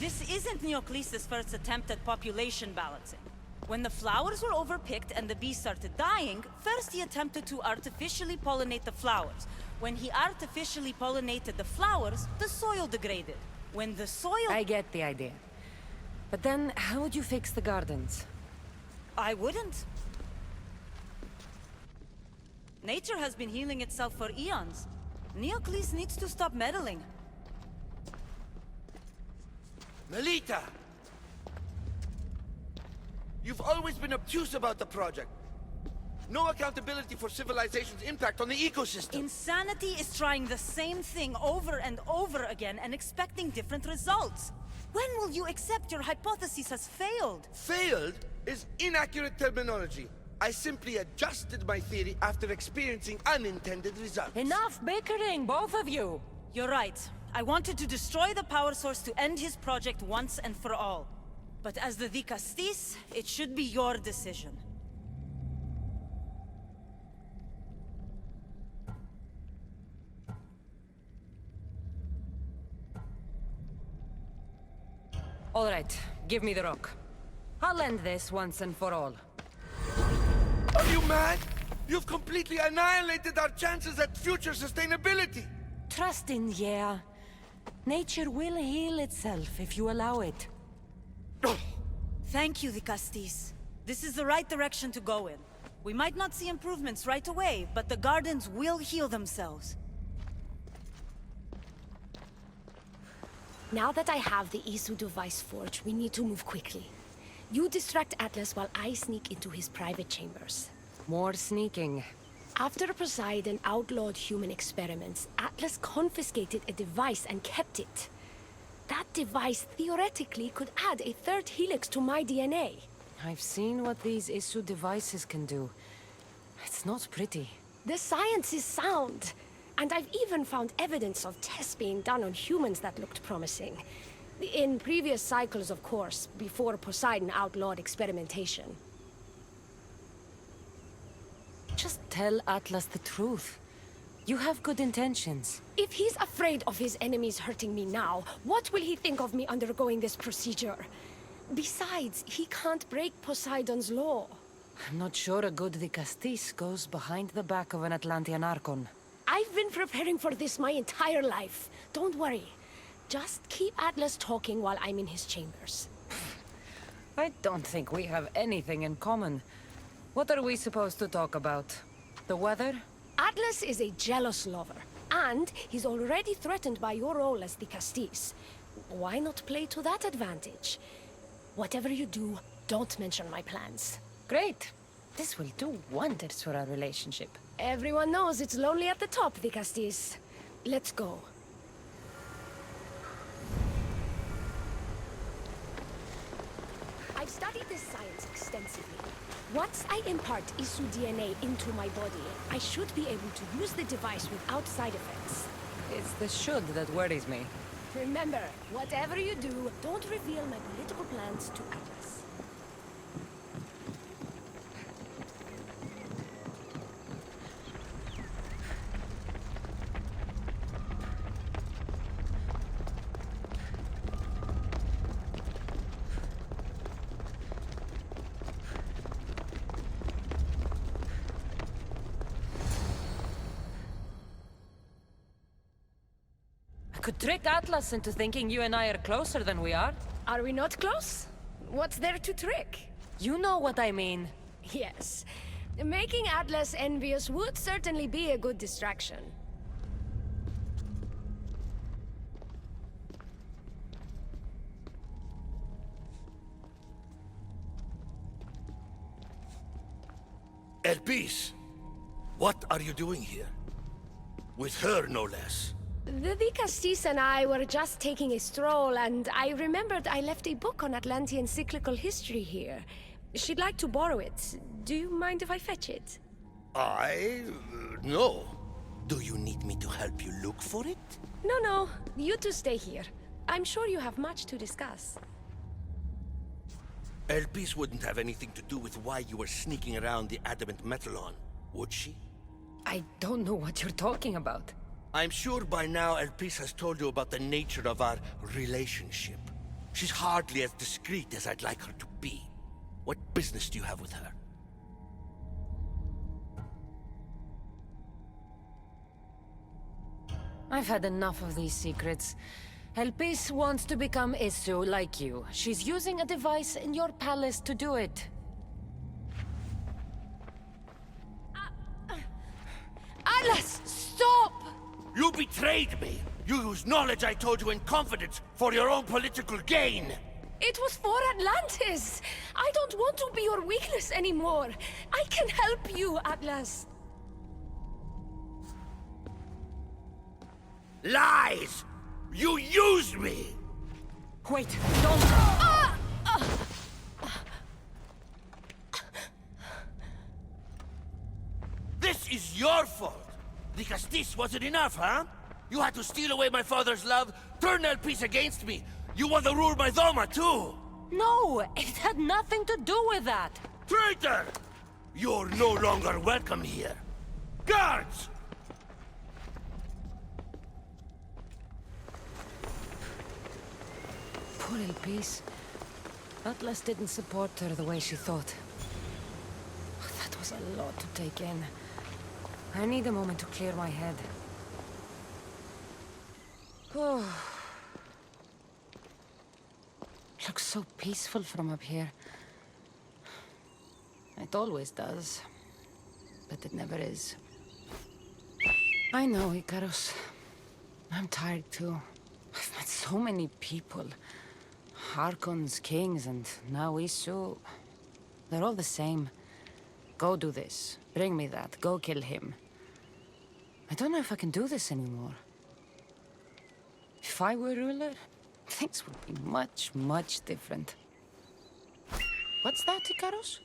This isn't Neocles' first attempt at population balancing. When the flowers were overpicked and the bees started dying, first he attempted to artificially pollinate the flowers. When he artificially pollinated the flowers, the soil degraded. When the soil... I get the idea. But then, how would you fix the gardens? I wouldn't. Nature has been healing itself for eons. Neocles needs to stop meddling. Melita! You've always been obtuse about the project. No accountability for civilization's impact on the ecosystem. Insanity is trying the same thing over and over again and expecting different results. When will you accept your hypothesis has failed? Failed is inaccurate terminology. I simply adjusted my theory after experiencing unintended results. Enough bickering, both of you! You're right. I wanted to destroy the power source to end his project once and for all. But as the Dicastis, it should be your decision. All right, give me the rock. I'll end this once and for all. Are you mad? You've completely annihilated our chances at future sustainability! Trust in, yeah. Nature will heal itself if you allow it. Thank you, Dicastis. This is the right direction to go in. We might not see improvements right away, but the gardens will heal themselves. Now that I have the Isu device forged, we need to move quickly. You distract Atlas while I sneak into his private chambers. More sneaking. After Poseidon outlawed human experiments, Atlas confiscated a device and kept it. That device theoretically could add a third helix to my DNA. I've seen what these Isu devices can do. It's not pretty. The science is sound. And I've even found evidence of tests being done on humans that looked promising. In previous cycles, of course, before Poseidon outlawed experimentation. Just tell Atlas the truth. You have good intentions. If he's afraid of his enemies hurting me now, what will he think of me undergoing this procedure? Besides, he can't break Poseidon's law. I'm not sure a good Dicastis goes behind the back of an Atlantean Archon. I've been preparing for this my entire life. Don't worry. Just keep Atlas talking while I'm in his chambers. I don't think we have anything in common. What are we supposed to talk about? The weather? Atlas is a jealous lover, and he's already threatened by your role as the Castis. Why not play to that advantage? Whatever you do, don't mention my plans. Great. This will do wonders for our relationship. Everyone knows it's lonely at the top, the Castis. Let's go. I've studied this science extensively. Once I impart Isu DNA into my body, I should be able to use the device without side effects. It's the should that worries me. Remember, whatever you do, don't reveal my political plans to Atlas. Could trick Atlas into thinking you and I are closer than we are. Are we not close? What's there to trick? You know what I mean. Yes. Making Atlas envious would certainly be a good distraction. Elpis! What are you doing here? With her, no less. The Dicastis and I were just taking a stroll, and I remembered I left a book on Atlantean cyclical history here. She'd like to borrow it. Do you mind if I fetch it? No. Do you need me to help you look for it? No. You two stay here. I'm sure you have much to discuss. Elpis wouldn't have anything to do with why you were sneaking around the adamant metalon, would she? I don't know what you're talking about. I'm sure by now Elpis has told you about the nature of our relationship. She's hardly as discreet as I'd like her to be. What business do you have with her? I've had enough of these secrets. Elpis wants to become Isu like you. She's using a device in your palace to do it. Atlas, stop! You betrayed me! You used knowledge I told you in confidence for your own political gain! It was for Atlantis! I don't want to be your weakness anymore! I can help you, Atlas! Lies! You used me! Wait, don't... This is your fault! The Castis wasn't enough, huh? You had to steal away my father's love, turn Elpis against me. You want to rule my Doma, too! No, it had nothing to do with that. Traitor! You're no longer welcome here. Guards! Poor Elpis. Atlas didn't support her the way she thought. That was a lot to take in. I need a moment to clear my head. Oh. Looks so peaceful from up here. It always does. But it never is. I know, Icarus. I'm tired too. I've met so many people. Archons, kings, and now Isu. They're all the same. Go do this. Bring me that. Go kill him. I don't know if I can do this anymore. If I were ruler, things would be much, much different. What's that, Icarus?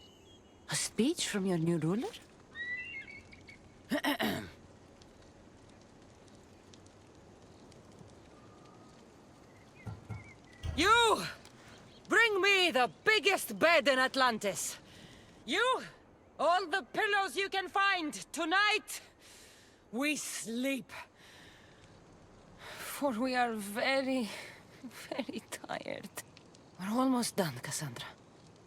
A speech from your new ruler? You! Bring me the biggest bed in Atlantis! You! All the pillows you can find! Tonight, we sleep. For we are very, very tired. We're almost done, Cassandra.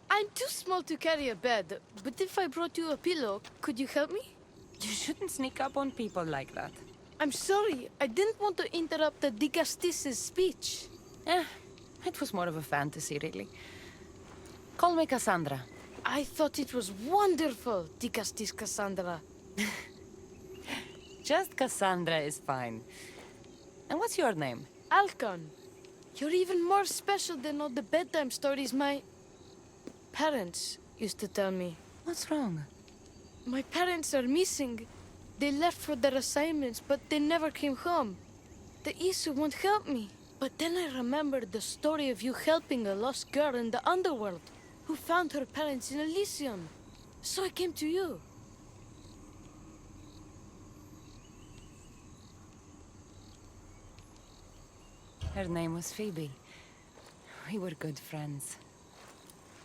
I'm too small to carry a bed, but if I brought you a pillow, could you help me? You shouldn't sneak up on people like that. I'm sorry, I didn't want to interrupt the Dicastis' speech. It was more of a fantasy, really. Call me Cassandra. I thought it was wonderful, Dicastis Cassandra. Just Cassandra is fine. And what's your name? Alcon. You're even more special than all the bedtime stories my parents used to tell me. What's wrong? My parents are missing. They left for their assignments, but they never came home. The Isu won't help me. But then I remembered the story of you helping a lost girl in the underworld, who found her parents in Elysium. So I came to you. Her name was Phoebe. We were good friends.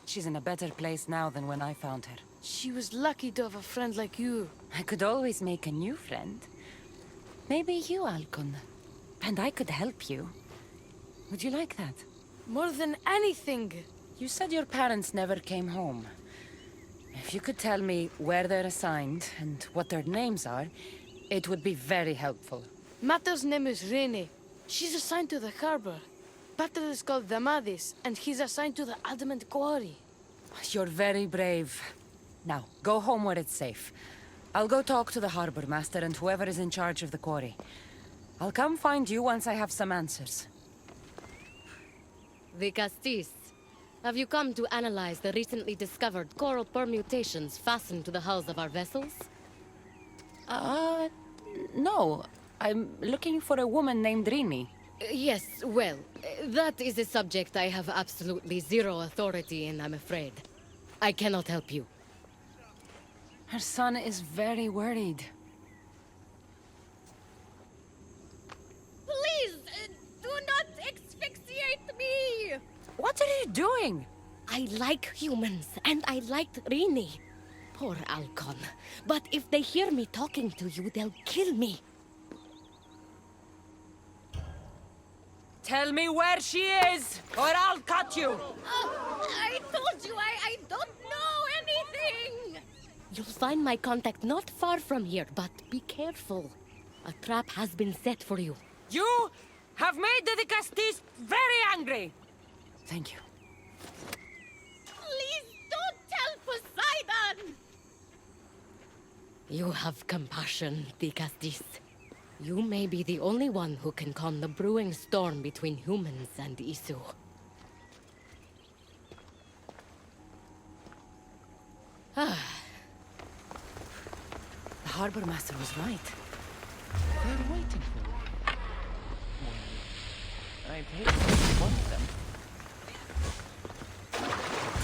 She's in a better place now than when I found her. She was lucky to have a friend like you. I could always make a new friend. Maybe you, Alcon. And I could help you. Would you like that? More than anything. You said your parents never came home. If you could tell me where they're assigned and what their names are, it would be very helpful. Mata's name is Rene. She's assigned to the harbor. Pater is called Damadis, and he's assigned to the Adamant Quarry. You're very brave. Now, go home where it's safe. I'll go talk to the harbor master and whoever is in charge of the quarry. I'll come find you once I have some answers. The Castis. Have you come to analyze the recently discovered coral permutations fastened to the hulls of our vessels? No. I'm looking for a woman named Rini. Yes, well, that is a subject I have absolutely zero authority in, I'm afraid. I cannot help you. Her son is very worried. Please, do not asphyxiate me! What are you doing? I like humans, and I liked Rini. Poor Alcon. But if they hear me talking to you, they'll kill me. Tell me where she is, or I'll cut you! I told you I don't know anything! You'll find my contact not far from here, but be careful. A trap has been set for you. You have made the Castis very angry! Thank you. Please don't tell Poseidon! You have compassion, Dicastis. You may be the only one who can calm the brewing storm between humans and Isu. The harbor master was right. They're waiting for me. I'd hate to be one of them.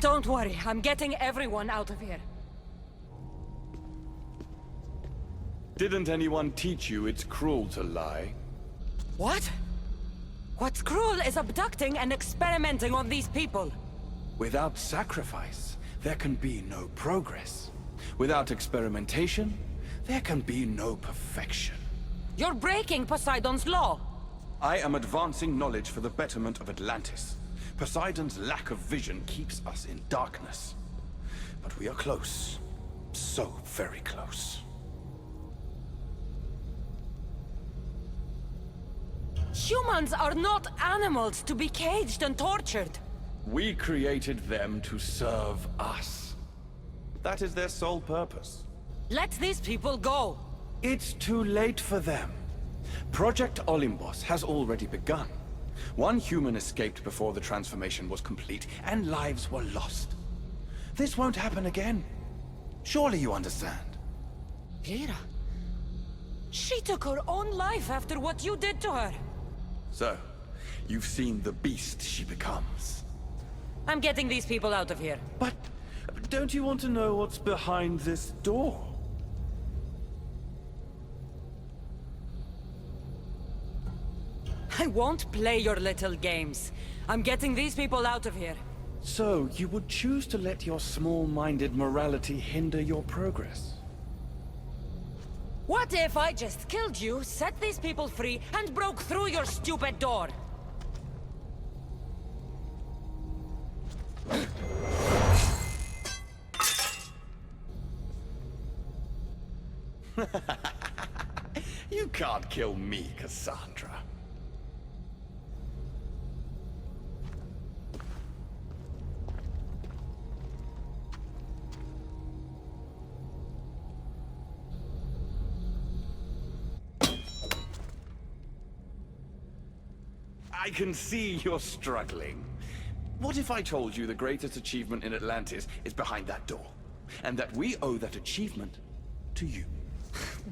Don't worry, I'm getting everyone out of here. Didn't anyone teach you it's cruel to lie? What? What's cruel is abducting and experimenting on these people. Without sacrifice, there can be no progress. Without experimentation, there can be no perfection. You're breaking Poseidon's law. I am advancing knowledge for the betterment of Atlantis. Poseidon's lack of vision keeps us in darkness. But we are close. So very close. Humans are not animals to be caged and tortured. We created them to serve us. That is their sole purpose. Let these people go. It's too late for them. Project Olympus has already begun. One human escaped before the transformation was complete, and lives were lost. This won't happen again. Surely you understand. Lyra. She took her own life after what you did to her. So, you've seen the beast she becomes. I'm getting these people out of here. But don't you want to know what's behind this door? I won't play your little games. I'm getting these people out of here. So, you would choose to let your small-minded morality hinder your progress? What if I just killed you, set these people free, and broke through your stupid door? You can't kill me, Cassandra. I can see you're struggling. What if I told you the greatest achievement in Atlantis is behind that door? And that we owe that achievement to you?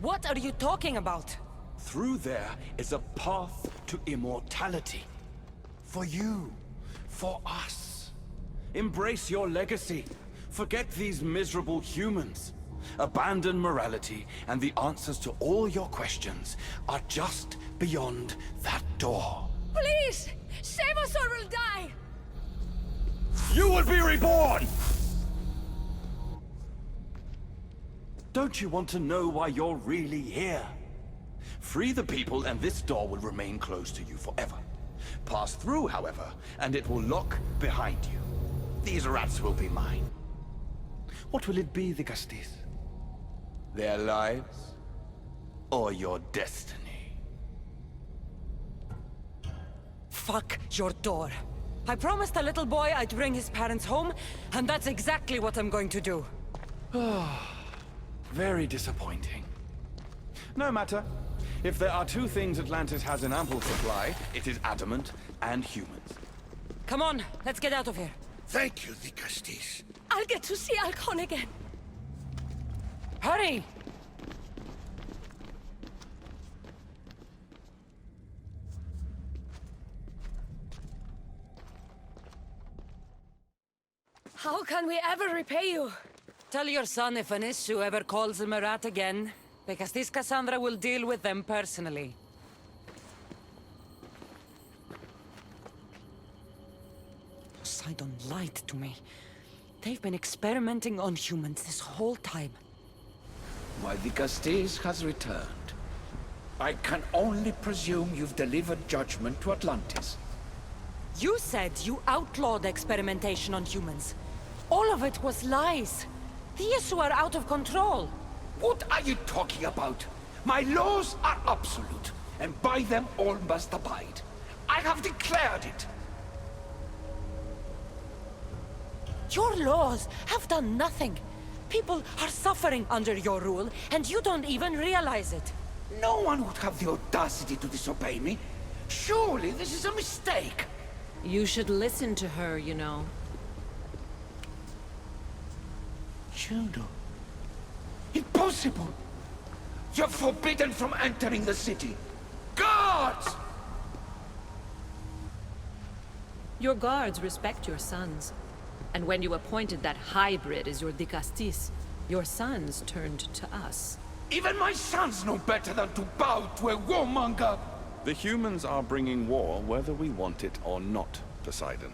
What are you talking about? Through there is a path to immortality. For you. For us. Embrace your legacy. Forget these miserable humans. Abandon morality, and the answers to all your questions are just beyond that door. Please! Save us or we'll die! You will be reborn! Don't you want to know why you're really here? Free the people and this door will remain closed to you forever. Pass through, however, and it will lock behind you. These rats will be mine. What will it be, the Castis? Their lives? Or your destiny? Fuck your door. I promised the little boy I'd bring his parents home, and that's exactly what I'm going to do. Very disappointing. No matter. If there are two things Atlantis has in ample supply, it is adamant and humans. Come on, let's get out of here. Thank you, the Castis. I'll get to see Alcon again. Hurry! How can we ever repay you? Tell your son if an issue ever calls him a rat again, because this Cassandra will deal with them personally. Poseidon lied to me. They've been experimenting on humans this whole time. Why, the Castis has returned. I can only presume you've delivered Judgement to Atlantis. You said you outlawed experimentation on humans. All of it was lies. The issue are out of control. What are you talking about? My laws are absolute, and by them all must abide. I have declared it. Your laws have done nothing. People are suffering under your rule, and you don't even realize it. No one would have the audacity to disobey me. Surely this is a mistake. You should listen to her, you know. Juno. Impossible! You're forbidden from entering the city. Guards! Your guards respect your sons. And when you appointed that hybrid as your Dicastis, your sons turned to us. Even my sons know better than to bow to a warmonger! The humans are bringing war whether we want it or not, Poseidon.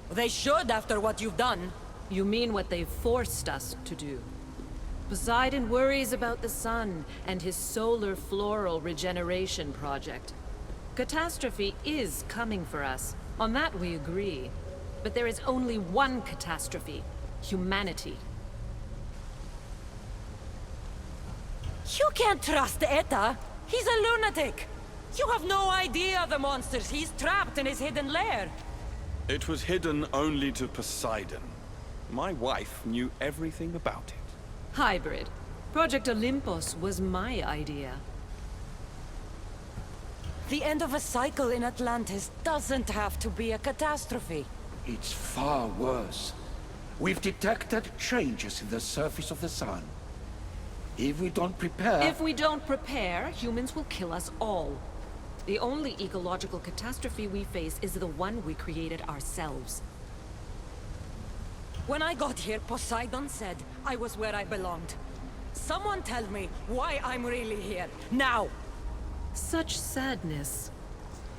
They should after what you've done. You mean what they've forced us to do. Poseidon worries about the sun and his solar floral regeneration project. Catastrophe is coming for us. On that we agree. But there is only one catastrophe: humanity. You can't trust Eta. He's a lunatic. You have no idea the monsters he's trapped in his hidden lair. It was hidden only to Poseidon. My wife knew everything about it. Hybrid. Project Olympus was my idea. The end of a cycle in Atlantis doesn't have to be a catastrophe. It's far worse. We've detected changes in the surface of the sun. If we don't prepare... If we don't prepare, humans will kill us all. The only ecological catastrophe we face is the one we created ourselves. When I got here, Poseidon said I was where I belonged. Someone tell me why I'm really here, now! Such sadness.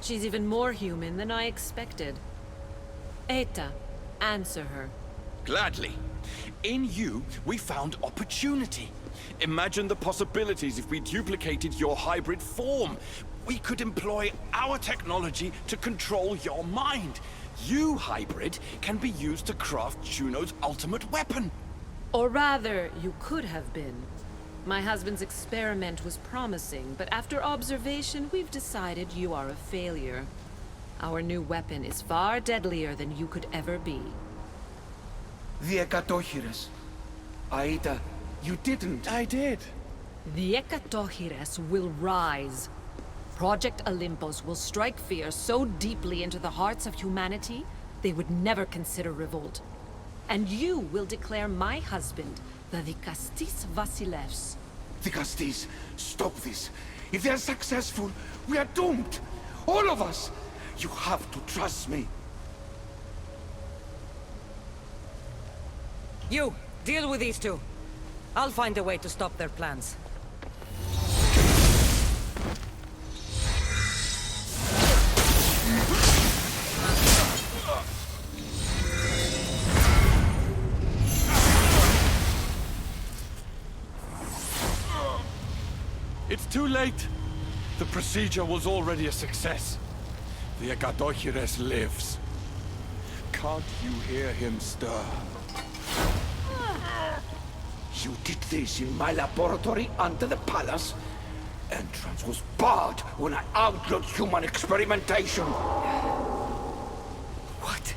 She's even more human than I expected. Eta, answer her. Gladly. In you, we found opportunity. Imagine the possibilities if we duplicated your hybrid form. We could employ our technology to control your mind. You, hybrid, can be used to craft Juno's ultimate weapon. Or rather, you could have been. My husband's experiment was promising, but after observation, we've decided you are a failure. Our new weapon is far deadlier than you could ever be. The Ekatochires. Aida, you didn't. I did. The Ekatochires will rise. Project Olympus will strike fear so deeply into the hearts of humanity, they would never consider revolt. And you will declare my husband the Dicastis Vasilevs. Dicastis, stop this. If they're successful, we are doomed. All of us. You have to trust me. You, deal with these two. I'll find a way to stop their plans. It's too late. The procedure was already a success. The Ekatochires lives. Can't you hear him stir? You did this in my laboratory under the palace. Entrance was barred when I outlawed human experimentation. What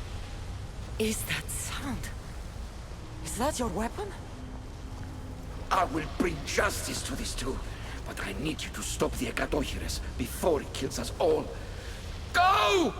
is that sound? Is that your weapon? I will bring justice to these two. But I need you to stop the Ekatochires before it kills us all. Go!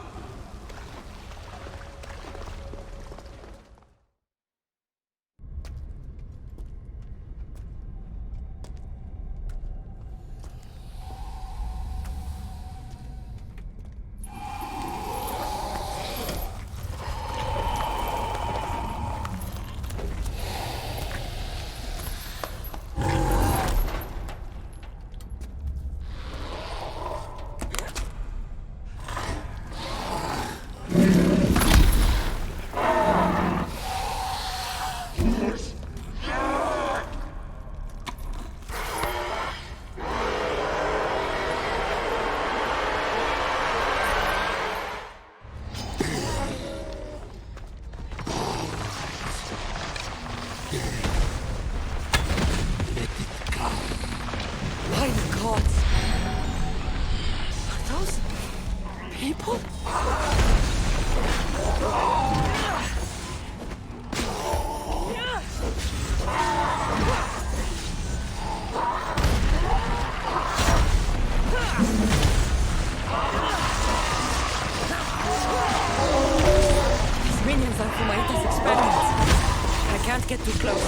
Get too close.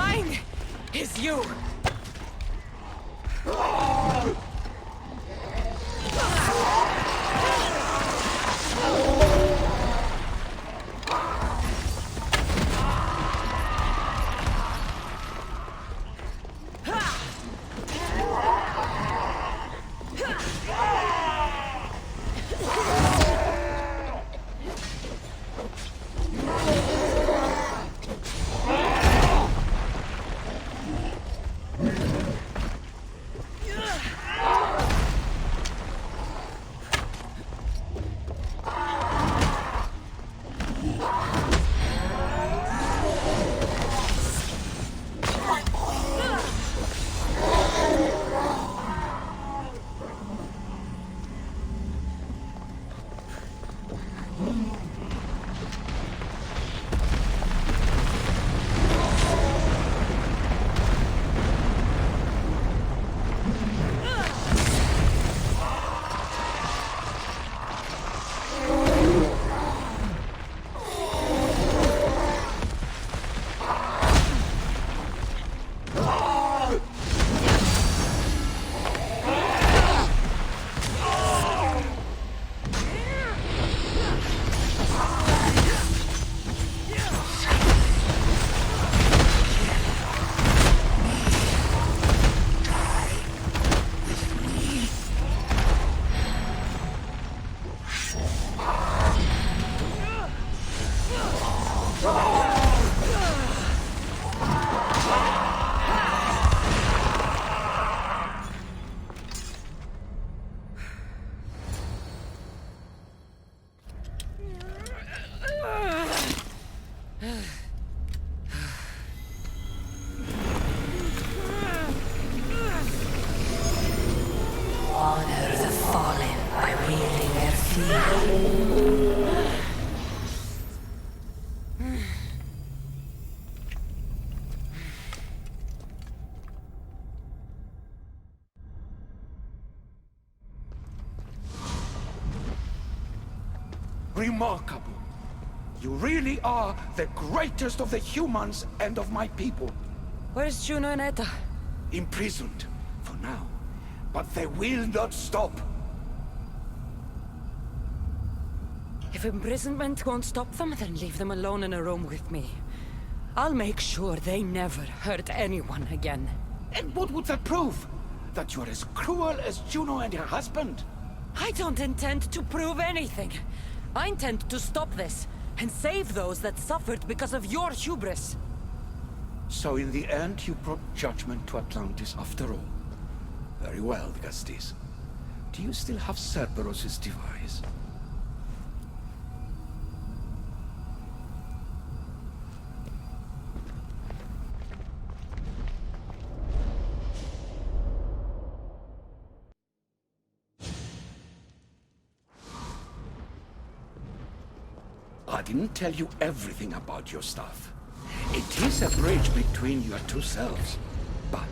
mine is you. Honor the fallen by wielding their fear. Remarkable. You really are the greatest of the humans and of my people. Where's Juno and Etta? Imprisoned, for now. But they will not stop. If imprisonment won't stop them, then leave them alone in a room with me. I'll make sure they never hurt anyone again. And what would that prove? That you're as cruel as Juno and her husband? I don't intend to prove anything. I intend to stop this, and save those that suffered because of your hubris. So in the end, you brought judgment to Atlantis after all. Very well, Gastis. Do you still have Cerberus' device? I didn't tell you everything about your stuff. It is a bridge between your two selves, but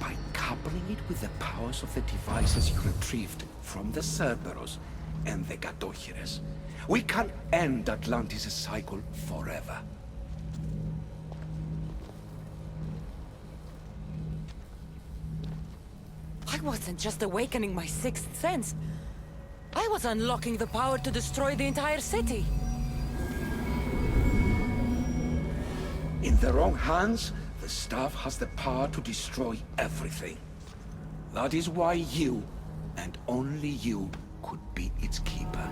by coupling it with the powers of the devices you retrieved from the Cerberus and the Gatohires, we can end Atlantis' cycle forever. I wasn't just awakening my sixth sense. I was unlocking the power to destroy the entire city. In the wrong hands, the staff has the power to destroy everything. That is why you, and only you, could be its keeper.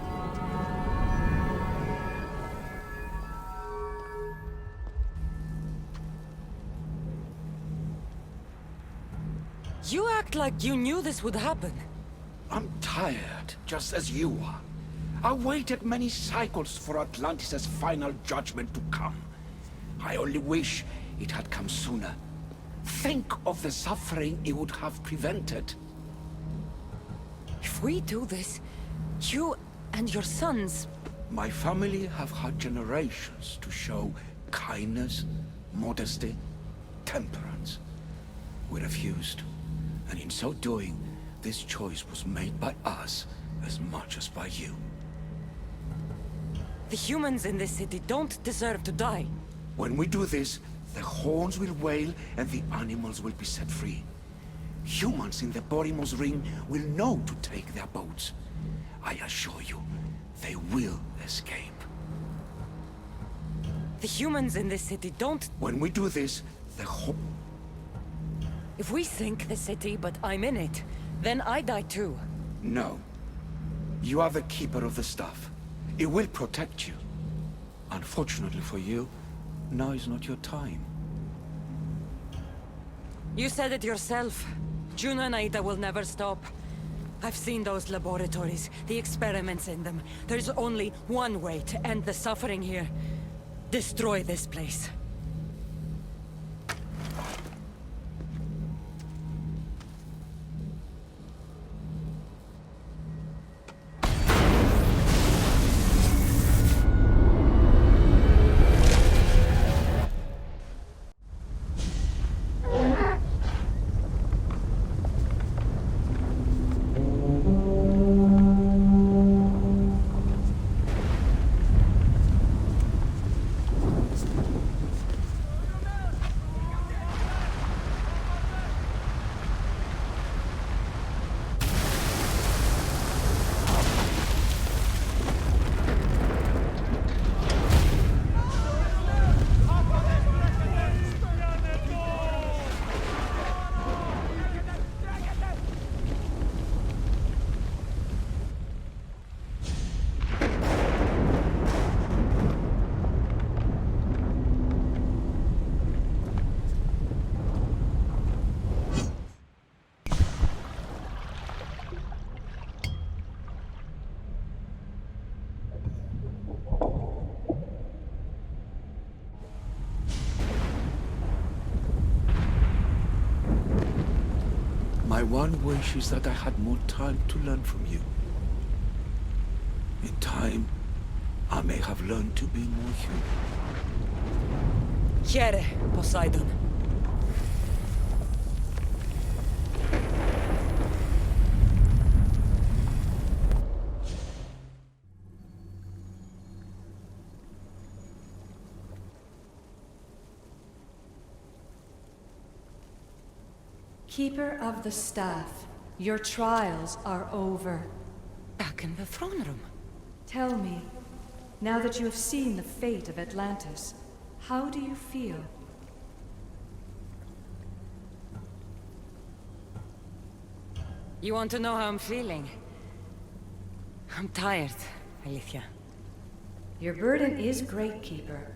You act like you knew this would happen. I'm tired, just as you are. I waited many cycles for Atlantis' final judgment to come. I only wish it had come sooner. Think of the suffering it would have prevented. If we do this, you and your sons... My family have had generations to show kindness, modesty, temperance. We refused, and in so doing, this choice was made by us as much as by you. The humans in this city don't deserve to die. When we do this, The horns will wail and the animals will be set free. Humans in the Borimos Ring will know to take their boats. I assure you, they will escape. The humans in this city don't... When we do this, If we sink the city, but I'm in it, then I die too. No. You are the keeper of the stuff. It will protect you. Unfortunately for you, now is not your time. You said it yourself. Juno and Aida will never stop. I've seen those laboratories, the experiments in them. There's only one way to end the suffering here. Destroy this place. My one wish is that I had more time to learn from you. In time, I may have learned to be more human. Here, Poseidon. Keeper of the Staff, your trials are over. Back in the throne room. Tell me, now that you have seen the fate of Atlantis, how do you feel? You want to know how I'm feeling? I'm tired, Alicia. Your burden is great, Keeper.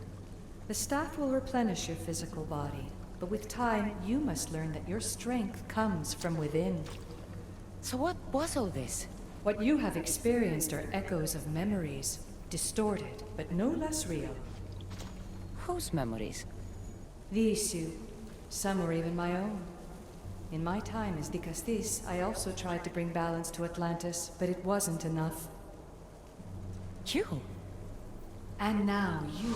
The staff will replenish your physical body, but with time, you must learn that your strength comes from within. So what was all this? What you have experienced are echoes of memories, distorted, but no less real. Whose memories? The issue. Some were even my own. In my time as Dicastis, I also tried to bring balance to Atlantis, but it wasn't enough. You? And now you.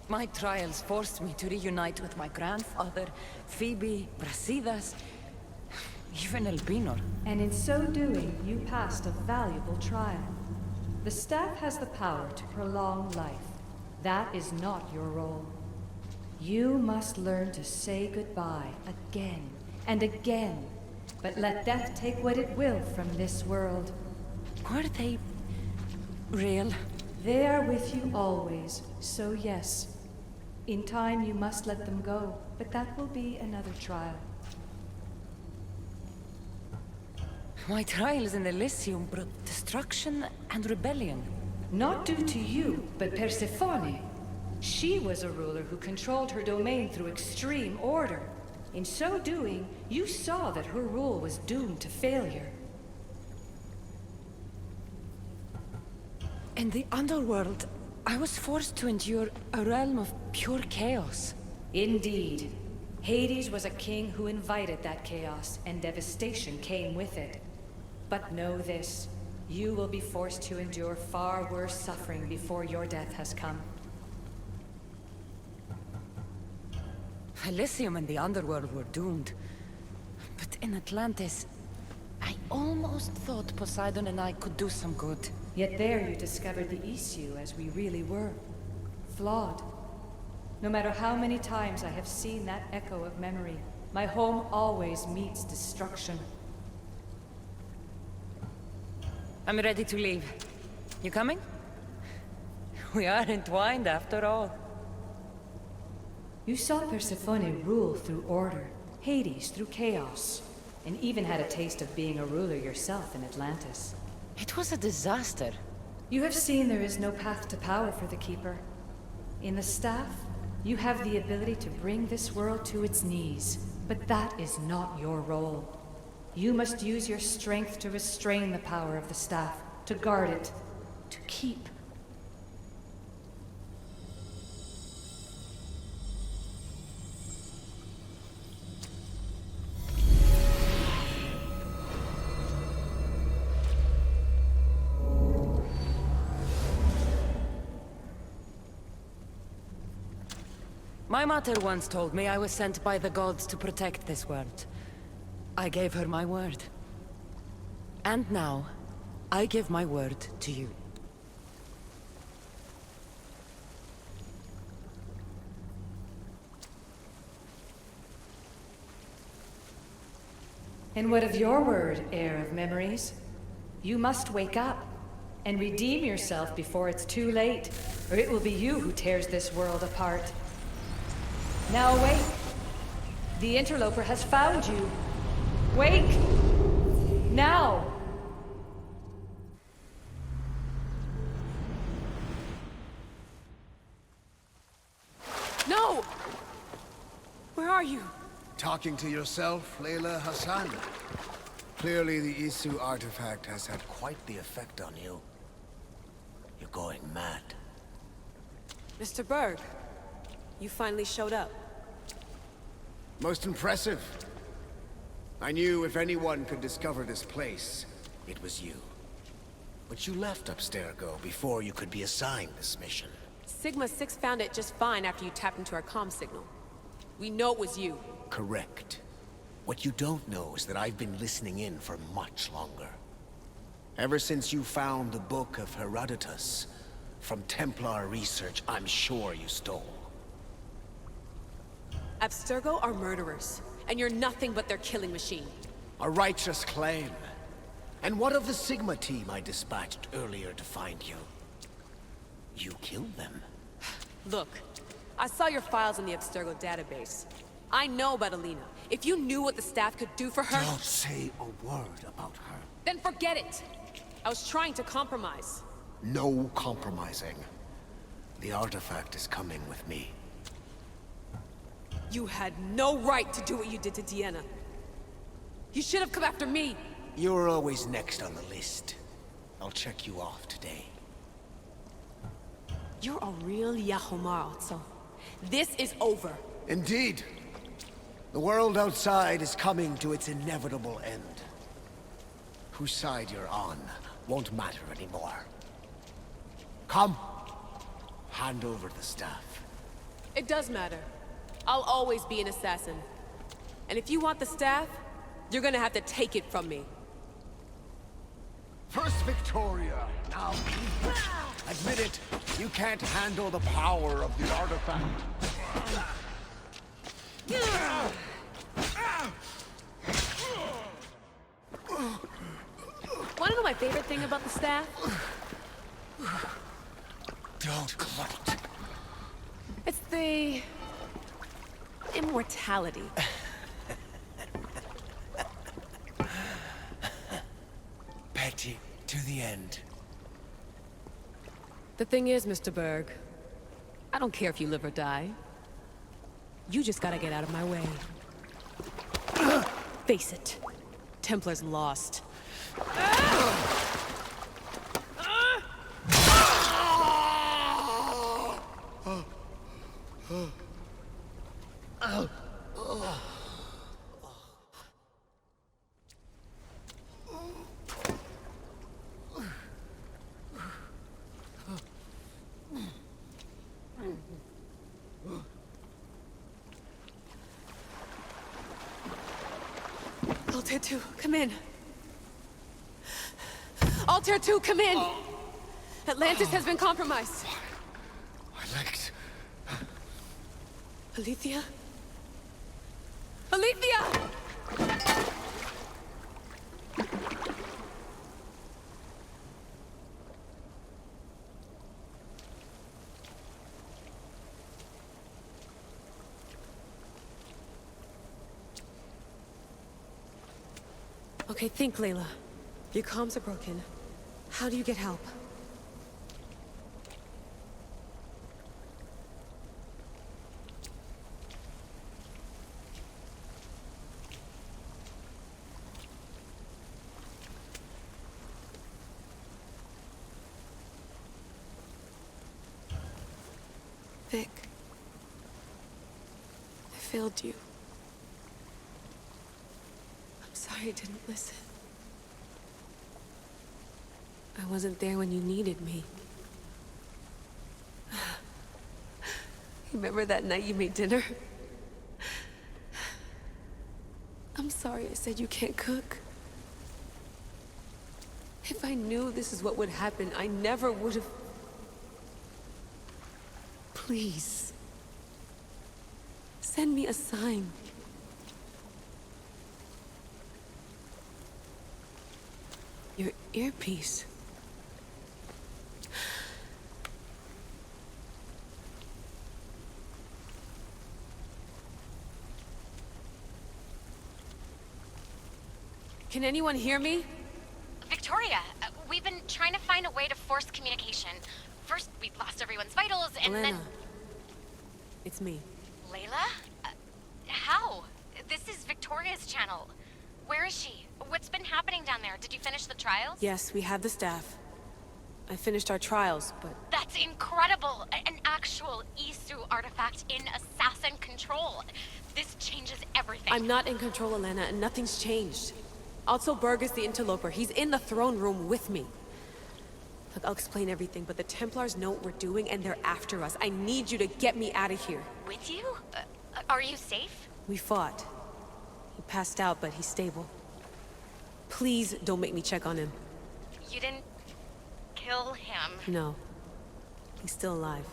My trials forced me to reunite with my grandfather, Phoebe, Brasidas, even Elpinor. And in so doing, you passed a valuable trial. The staff has the power to prolong life. That is not your role. You must learn to say goodbye again and again, but let death take what it will from this world. Were they real? They are with you always, so yes. In time you must let them go, but that will be another trial. My trials in Elysium brought destruction and rebellion. Not due to you, but Persephone. She was a ruler who controlled her domain through extreme order. In so doing, you saw that her rule was doomed to failure. In the underworld, I was forced to endure a realm of pure chaos. Indeed. Hades was a king who invited that chaos, and devastation came with it. But know this, you will be forced to endure far worse suffering before your death has come. Elysium and the underworld were doomed. in Atlantis, I almost thought Poseidon and I could do some good. Yet there you discovered the issue as we really were. Flawed. No matter how many times I have seen that echo of memory, my home always meets destruction. I'm ready to leave. You coming? We are entwined after all. You saw Persephone rule through order, Hades through chaos, and even had a taste of being a ruler yourself in Atlantis. It was a disaster. You have seen there is no path to power for the Keeper. In the staff, you have the ability to bring this world to its knees, but that is not your role. You must use your strength to restrain the power of the staff, to guard it, to keep. My mother once told me I was sent by the gods to protect this world. I gave her my word. And now, I give my word to you. And what of your word, heir of memories? You must wake up and redeem yourself before it's too late, or it will be you who tears this world apart. Now awake! The interloper has found you! Wake! Now! No! Where are you? Talking to yourself, Layla Hassan. Clearly the Isu artifact has had quite the effect on you. You're going mad. Mr. Berg, you finally showed up. Most impressive. I knew if anyone could discover this place, it was you. But you left Abstergo before you could be assigned this mission. Sigma 6 found it just fine after you tapped into our comm signal. We know it was you. Correct. What you don't know is that I've been listening in for much longer. Ever since you found the Book of Herodotus, from Templar research I'm sure you stole. Abstergo are murderers, and you're nothing but their killing machine. A righteous claim. And what of the Sigma team I dispatched earlier to find you? You killed them. Look, I saw your files in the Abstergo database. I know about Alina. If you knew what the staff could do for her... Don't say a word about her. Then forget it! I was trying to compromise. No compromising. The artifact is coming with me. You had no right to do what you did to Deanna. You should have come after me! You're always next on the list. I'll check you off today. You're a real Yahomar, so this is over. Indeed. The world outside is coming to its inevitable end. Whose side you're on won't matter anymore. Come. Hand over the staff. It does matter. I'll always be an assassin. And if you want the staff, you're gonna have to take it from me. First Victoria, now admit it, you can't handle the power of the artifact. Wanna know my favorite thing about the staff? Don't gloat. It's the... immortality. Petty to the end. The thing is, Mr. Berg, I don't care if you live or die. You just gotta get out of my way. Face it. Templar's lost. Altair 2, come in. Altair 2, come in! Atlantis has been compromised. My legs. Alethea? Alethea! Okay, think, Layla. Your comms are broken. How do you get help? Vic, I failed you. I'm sorry I didn't listen. I wasn't there when you needed me. Remember that night you made dinner? I'm sorry I said you can't cook. If I knew this is what would happen, I never would have... Please. Send me a sign. Your earpiece. Can anyone hear me? Victoria, we've been trying to find a way to force communication. First, we lost everyone's vitals, and Elena. then... It's me. Layla? How? This is Victoria's channel. Where is she? What's been happening down there? Did you finish the trials? Yes, we have the staff. I finished our trials, but... That's incredible! An actual Isu artifact in assassin control. This changes everything. I'm not in control, Elena, and nothing's changed. Also, Berg is the interloper. He's in the throne room with me. Look, I'll explain everything, but the Templars know what we're doing, and they're after us. I need you to get me out of here. With you? Are you safe? We fought. He passed out, but he's stable. Please don't make me check on him. You didn't... kill him? No. He's still alive.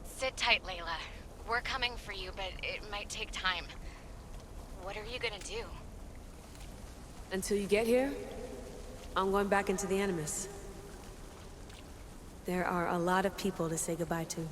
Sit tight, Layla. We're coming for you, but it might take time. What are you gonna do? Until you get here, I'm going back into the Animus. There are a lot of people to say goodbye to.